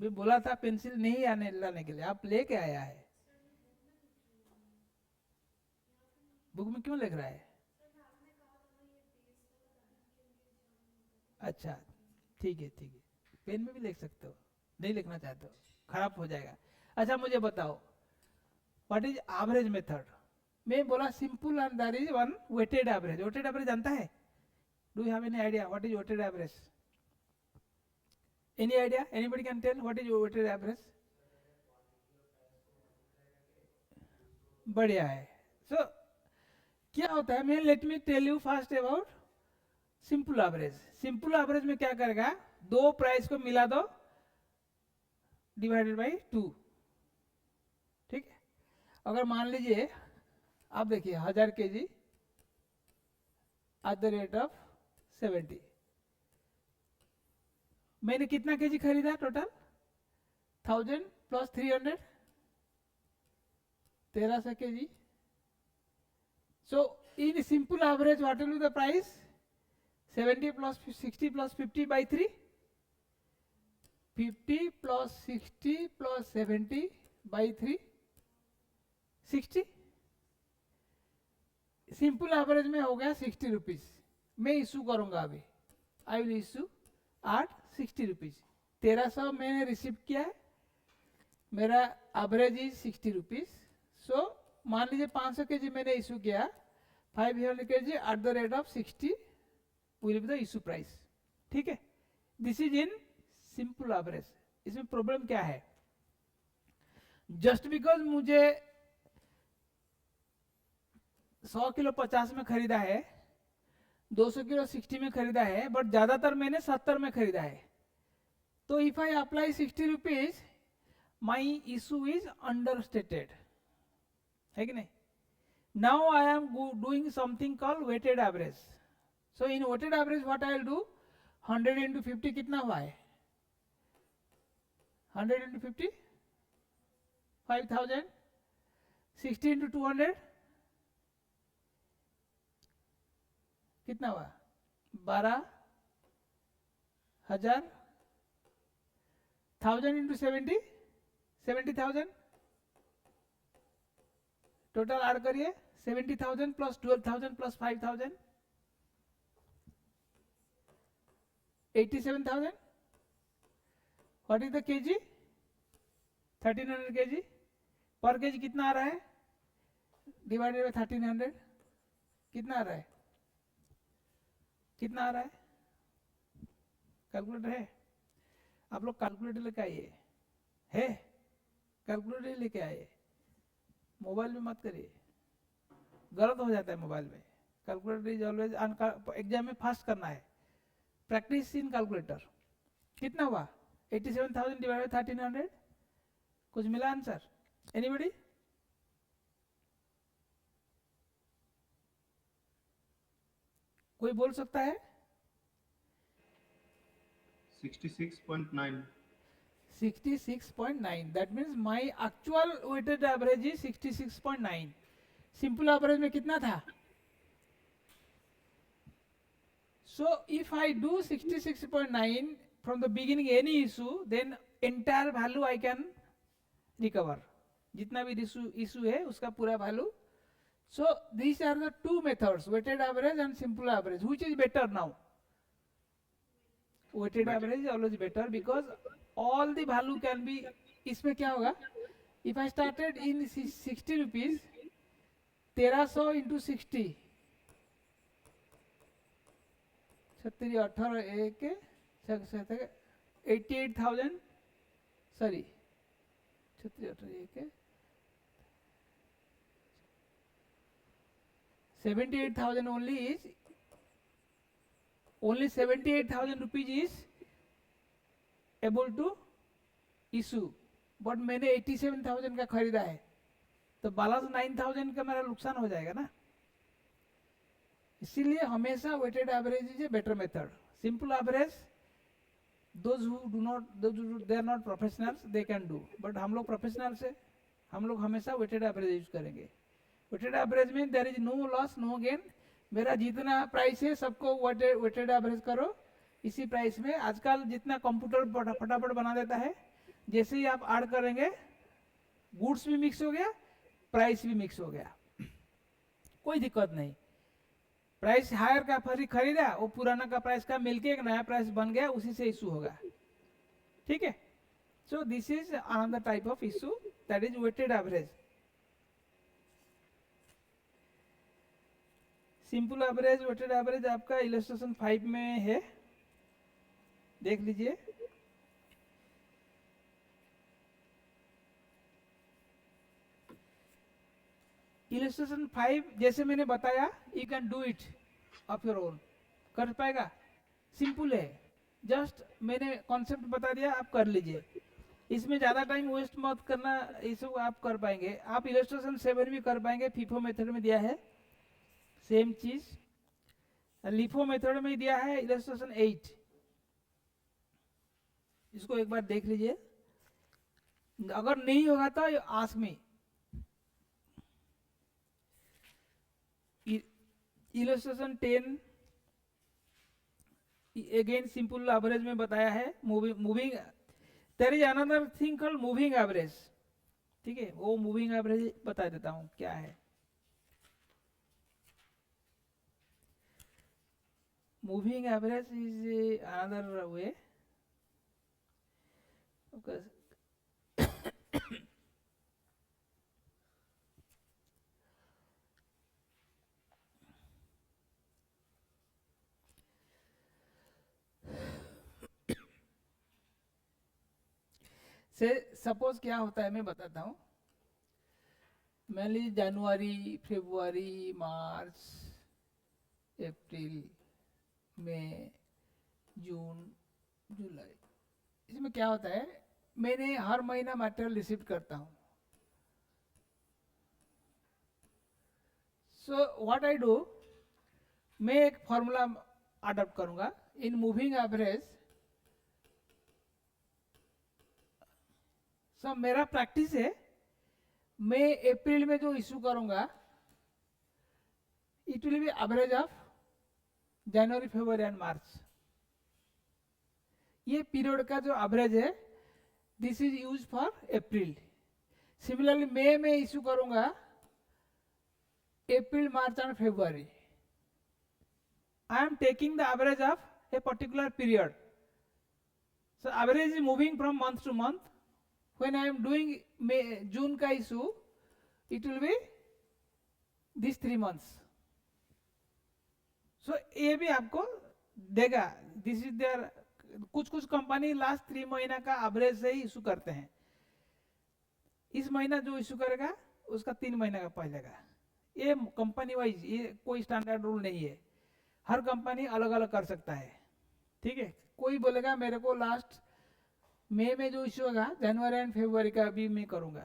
A: मैं बोला था पेंसिल नहीं आने लाने के लिए, आप लेके आया है। बुक में क्यों लिख रहा है? अच्छा ठीक है, ठीक है, पेन में भी लिख सकते हो, नहीं लिखना चाहते हो खराब हो जाएगा। अच्छा मुझे बताओ, व्हाट इज एवरेज मेथड? मैं बोला simple and that is one weighted average. Weighted average जानता है? Do you have any idea what is weighted average? Any idea? Anybody can tell what is your weighted average? बढ़िया है. So क्या होता है, मैं let me tell you fast about simple average. Simple average में क्या करेगा, दो प्राइस को मिला दो डिवाइडेड बाई 2. ठीक है. अगर मान लीजिए आप देखिए 1000 kg eight the rate of 70, मैंने कितना केजी खरीदा total? 1000 plus 300, 1300 kg. So in simple average, what will be the price? 70 plus 60 plus 50 by 3. 50 plus 60 plus 70 by 3. 60. Simple average में हो गया 60 रुपीज. मैं इशू करूंगा अभी. I will issue at 60 rupees. 1300 मैंने रिसीव किया है, मेरा एवरेज इज 60 रुपीज. सो मान लीजिए 500 kg मैंने इशू किया, 500 kg eight the rate of 60 will be the issue price. ठीक है. This is in simple average. इसमें प्रॉब्लम क्या है, जस्ट बिकॉज मुझे 100 किलो 50 में खरीदा है, 200 किलो 60 में खरीदा है, बट ज्यादातर मैंने 70 में खरीदा है. तो if I apply 60 rupees, my issue is under stated है कि नहीं. Now I am doing something called weighted average. So in weighted average what I will do, 100 into 50 कितना हुआ है, 100 इंटू 50 5000, 60 इंटू 200 कितना हुआ, 12,000. 1000 इंटू 70 70,000. टोटल ऐड करिए, 70,000 plus 12,000 plus 5,000 87,000. What is the KG, 1300 kg. पर केजी कितना आ रहा है, डिवाइडेड बाय 1300 कितना आ रहा है, कितना आ रहा है. कैलकुलेटर है, आप लोग कैलकुलेटर लेके आइए. है कैलकुलेटर लेके आइए, मोबाइल में मत करिए, गलत हो जाता है मोबाइल में. कैलकुलेटर इज ऑलवेज, एग्जाम में फास्ट करना है. Practice in calculator. कितना हुआ, 87,000 डिवाइडेड बाय 1300. कुछ मिला आंसर, एनीबॉडी? कोई बोल सकता है?
C: 66.9.
A: 66.9. That means my actual weighted average is 66.9. Simple average में कितना था? So if I do 66.9 from the beginning any issue, then entire value I can recover. जितना भी issue है उसका पूरा value. So these are the two methods, weighted average and simple average. Which is better now? Weighted average is always better because all the value can be. इसमें क्या होगा, if I started in 60 rupees, 1300 into 60, 36 18 1 88,000, sorry 36 18 78,000 only 78,000 rupees is able to issue, but मैंने 87,000 का खरीदा है, तो balance 9,000 का मेरा नुकसान हो जाएगा ना. इसीलिए हमेशा weighted average is a better method. Simple average those who do not, they are not professionals, they can do, but हम लोग प्रोफेशनल्स है, हम लोग हमेशा वेटेड एवरेज यूज करेंगे. वेटेड एवरेज में there is no loss no gain. मेरा जितना प्राइस है सबको वेटेड एवरेज करो. इसी प्राइस में आजकल जितना कंप्यूटर फटाफट बना देता है, जैसे ही आप ऐड करेंगे गुड्स भी मिक्स हो गया, प्राइस भी मिक्स हो गया, कोई दिक्कत नहीं. प्राइस हायर का खरीदा, वो पुराना का प्राइस का मिलके एक नया प्राइस बन गया, उसी से इशू होगा. ठीक है. So this is another type of issue, that is weighted average. Simple average, weighted average आपका इलस्ट्रेशन 5 में है, देख लीजिए. इलस्ट्रेशन 5 जैसे मैंने बताया, you can do it of your own, कर पाएगा, सिंपल है, जस्ट मैंने कॉन्सेप्ट बता दिया, आप कर लीजिए, इसमें ज़्यादा टाइम वेस्ट मत करना, ये सब आप कर पाएंगे। आप इलस्ट्रेशन 7 भी कर पाएंगे, फीफो मेथड में दिया है सेम चीज, लिफो मेथड में दिया है इलस्ट्रेशन 8, इसको एक बार देख लीजिए, अगर नहीं होगा तो ask me. Illustration 10 again simple average में बताया है, moving there is another thing called moving average, ठीक है, वो मूविंग एवरेज बता देता हूं क्या है। Moving average is another way, से सपोज क्या होता है मैं बताता हूँ, मान लीजिए जनवरी, फरवरी, मार्च, अप्रैल, मई, जून, जुलाई, इसमें क्या होता है, मैंने हर महीना मटेरियल रिसीव करता हूँ। सो व्हाट आई डू, मैं एक फॉर्मूला अडॉप्ट करूंगा इन मूविंग एवरेज। सो मेरा प्रैक्टिस है, मैं अप्रैल में जो इशू करूंगा it will be average of January, February and March, ये पीरियड का जो एवरेज है this is use for April. Similarly मई में इशू करूंगा April, March and February, I am taking the average of a particular period, so average is moving from month to month. When I am doing June का issue, it will be these 3 months. So ये भी आपको देगा, this is their, कुछ company last 3 महीना का average से ही issue करते हैं, इस महीना जो इशू करेगा उसका 3 महीना का पहले का, ये कंपनी वाइज, ये कोई स्टैंडर्ड रूल नहीं है, हर कंपनी अलग अलग कर सकता है, ठीक है। कोई बोलेगा मेरे को लास्ट मई में जो इशू होगा जनवरी एंड फरवरी का भी मैं करूंगा,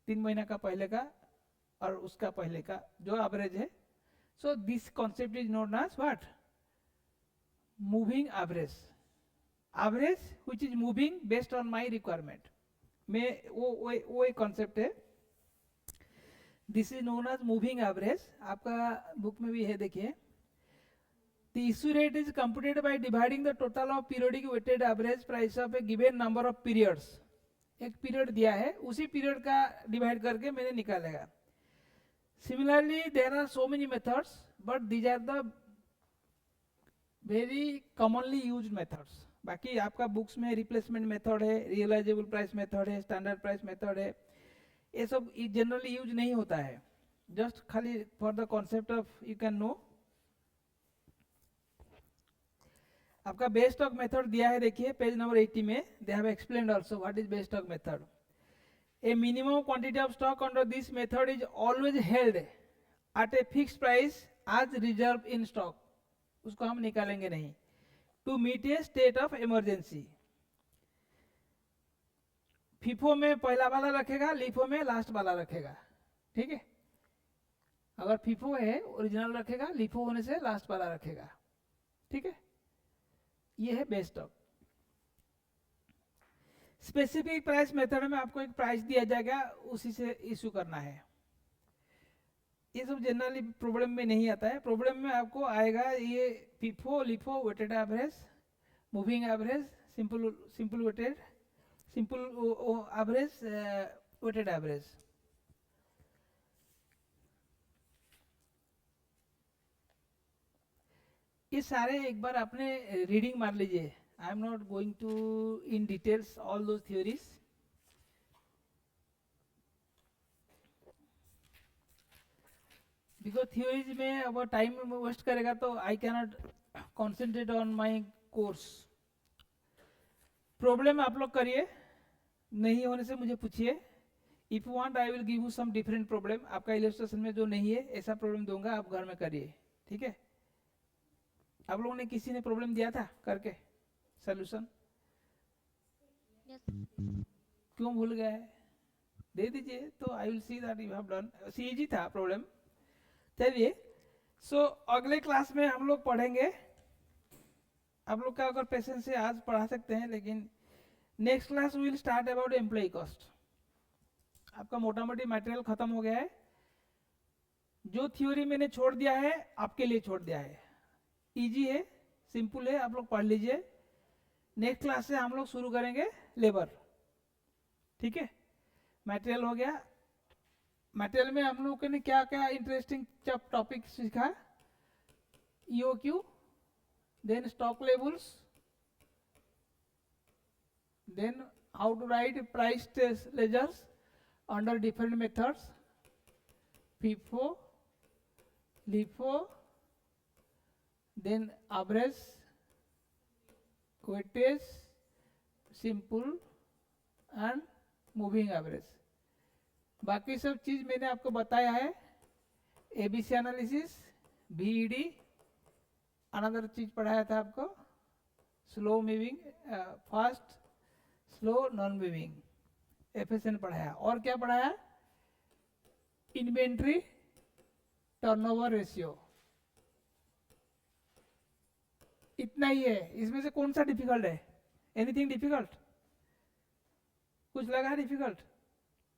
A: 3 महीना का पहले का और उसका पहले का जो एवरेज है। So this concept is known as what, moving average, average which is moving based on my requirement, मैं वो एक कॉन्सेप्ट है, this is known as moving average. आपका बुक में भी है, देखिए, the issue rate is computed by dividing the total of periodic weighted average price of a given number of periods, एक पीरियड दिया है उसी पीरियड का डिवाइड करके मैंने निकालेगा। Similarly there are so many methods but these are the very commonly used methods. बाकी आपका बुक्स में रिप्लेसमेंट मेथड है, रियलाइजेबल प्राइस मेथड है, स्टैंडर्ड प्राइस मेथड है, ये सब जनरली यूज नहीं होता है, जस्ट खाली for the concept of you can know. आपका बेस स्टॉक मेथड दिया है, देखिए पेज नंबर 80 में, they have explained also what is base stock method. A minimum quantity of stock under this method is always held at a fixed price as reserve in stock, उसको हम निकालेंगे नहीं, to meet a state of emergency. FIFO में पहला वाला रखेगा, LIFO में last वाला रखेगा, ठीक है। अगर फीफो है ओरिजिनल रखेगा, लिफो होने से लास्ट वाला रखेगा, ठीक है। ये है base stock. Specific price method में आपको एक प्राइस दिया जाएगा, उसी से इशू करना है, ये सब जनरली प्रॉब्लम में नहीं आता है। प्रॉब्लम में आपको आएगा ये FIFO, LIFO, weighted average, moving average, simple weighted, simple average, weighted average. ये सारे एक बार आपने रीडिंग मार लीजिए, I am not going to in details all those theories. Because theories में अब टाइम वेस्ट करेगा तो I can not concentrate on my course. Problem आप लोग करिए, नहीं होने से मुझे पूछिए, if you want I will give you some different problem, आपका इलस्ट्रेशन में जो नहीं है ऐसा प्रॉब्लम दूंगा, आप घर में करिए, ठीक है। आप लोगों ने किसी ने प्रॉब्लम दिया था करके सोल्यूशन?
B: Yes.
A: क्यों भूल गए? दे दीजिए तो I will see that you have done. CG था प्रॉब्लम। चलिए, सो अगले क्लास में हम लोग पढ़ेंगे, आप लोग का अगर पेशेंस है आज पढ़ा सकते हैं, लेकिन next class will start about employ cost. आपका मोटा मोटी मटेरियल खत्म हो गया है, जो थ्योरी मैंने छोड़ दिया है आपके लिए छोड़ दिया है, इजी है, सिंपल है, आप लोग पढ़ लीजिए। नेक्स्ट क्लास से हम लोग शुरू करेंगे लेबर, ठीक है। मटेरियल हो गया। मटेरियल में हम लोगों ने क्या क्या इंटरेस्टिंग टॉपिक सीखा? EOQ, then stock levels, then how to write price test ledgers under different methods, FIFO, LIFO, then average, weightage, simple and moving average। बाकी सब चीज मैंने आपको बताया है, एबीसी एनालिसिस, बीईडी, अनदर चीज पढ़ाया था आपको, slow moving, fast, slow, non moving, एफएसएन पढ़ाया। और क्या पढ़ाया? Inventory turnover ratio. इतना ही है। इसमें से कौन सा डिफिकल्ट है? Anything difficult? कुछ लगा डिफिकल्ट?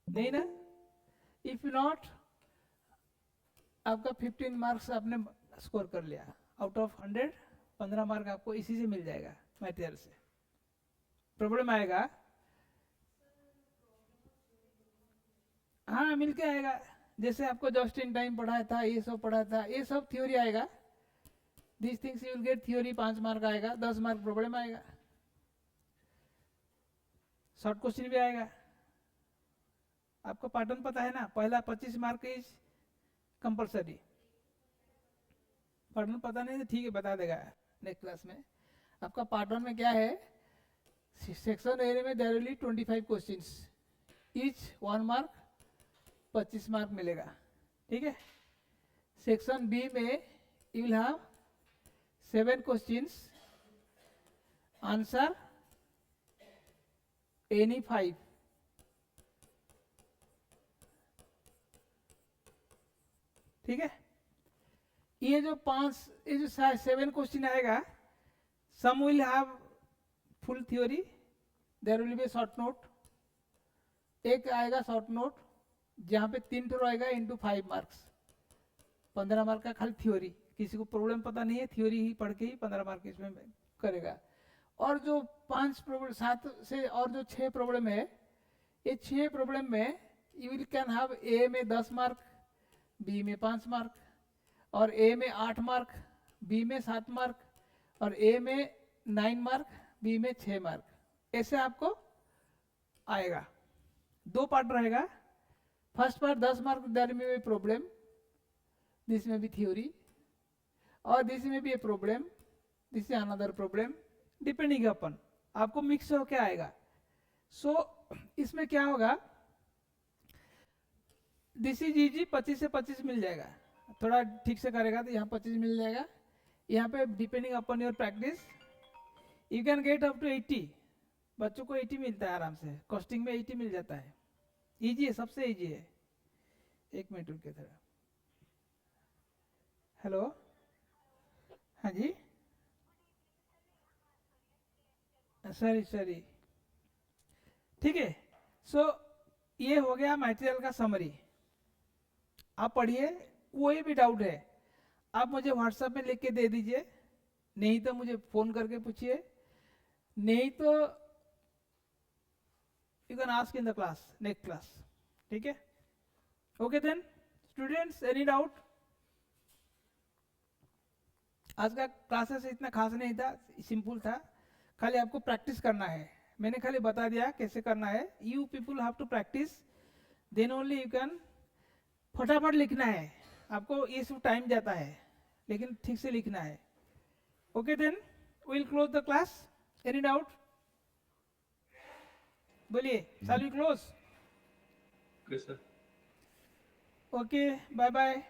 A: नहीं ना? इफ नॉट, आपका 15 मार्क्स आपने स्कोर कर लिया आउट ऑफ 100। 15 मार्क आपको इसी से मिल जाएगा, मटेरियल से। प्रॉब्लम आएगा, हाँ मिल के आएगा। जैसे आपको जस्ट इन टाइम पढ़ाया था, ये सब पढ़ाया था, ये सब थ्योरी आएगा। This things you will gate theory, 5 mark आएगा, 10 मार्क प्रॉब्लम आएगा, शॉर्ट क्वेश्चन भी आएगा। आपको पैटर्न पता है ना? पहला 25 मार्क इज कंपल्सरी। पैटर्न पता नहीं तो ठीक है, बता देगा नेक्स्ट क्लास में। आपका पैटर्न में क्या है? सेक्शन ए में there will be 25 questions, each 1 mark, 25 mark मिलेगा, ठीक है। सेक्शन बी में you will have 7 questions, answer any 5, ठीक है। ये जो 7 क्वेश्चन आएगा, some will have full theory, there will be short note, एक आएगा शॉर्ट नोट जहाँ पे 3 रो आएगा इंटू 5 मार्क्स, 15 मार्क का खाली थ्योरी। किसी को प्रॉब्लम पता नहीं है, थ्योरी ही पढ़ के ही 15 मार्क इसमें करेगा। और जो 5 प्रॉब्लम, 7 से और जो 6 प्रॉब्लम है, ये 6 प्रॉब्लम में you will can have a में 10 मार्क, बी में 5 मार्क, और ए में 8 मार्क, बी में 7 मार्क, और ए में 9 मार्क, बी में 6 मार्क। ऐसे आपको आएगा। 2 पार्ट रहेगा। फर्स्ट पार्ट 10 मार्क, देयर में भी प्रॉब्लम, दिस में भी थ्योरी, और दिस में भी a problem, this is another problem, depending अपन आपको मिक्स होके आएगा। सो इसमें क्या होगा, दिस इज इजी, 25 से 25 मिल जाएगा। थोड़ा ठीक से करेगा तो यहाँ 25 मिल जाएगा। यहाँ पे depending upon your practice you can get up to 80। बच्चों को 80 मिलता है आराम से, कॉस्टिंग में 80 मिल जाता है। इजी है, सबसे इजी है। 1 मिनट रुके थोड़ा। हेलो, हाँ जी, सॉरी, ठीक है। सो ये हो गया मटेरियल का समरी। आप पढ़िए, कोई भी डाउट है आप मुझे व्हाट्सएप में लिख के दे दीजिए, नहीं तो मुझे फोन करके पूछिए, नहीं तो you can ask in the class, next class, ठीक है। Okay then students, any doubt? आज का क्लासेस इतना खास नहीं था, सिंपल था, खाली आपको प्रैक्टिस करना है। मैंने खाली बता दिया कैसे करना है। You people have to practice, then only you can. फटाफट लिखना है आपको, ये सब टाइम जाता है, लेकिन ठीक से लिखना है। Okay then will close the class. Any doubt? बोलिए, shall we close?
C: Okay sir.
A: Okay, bye bye.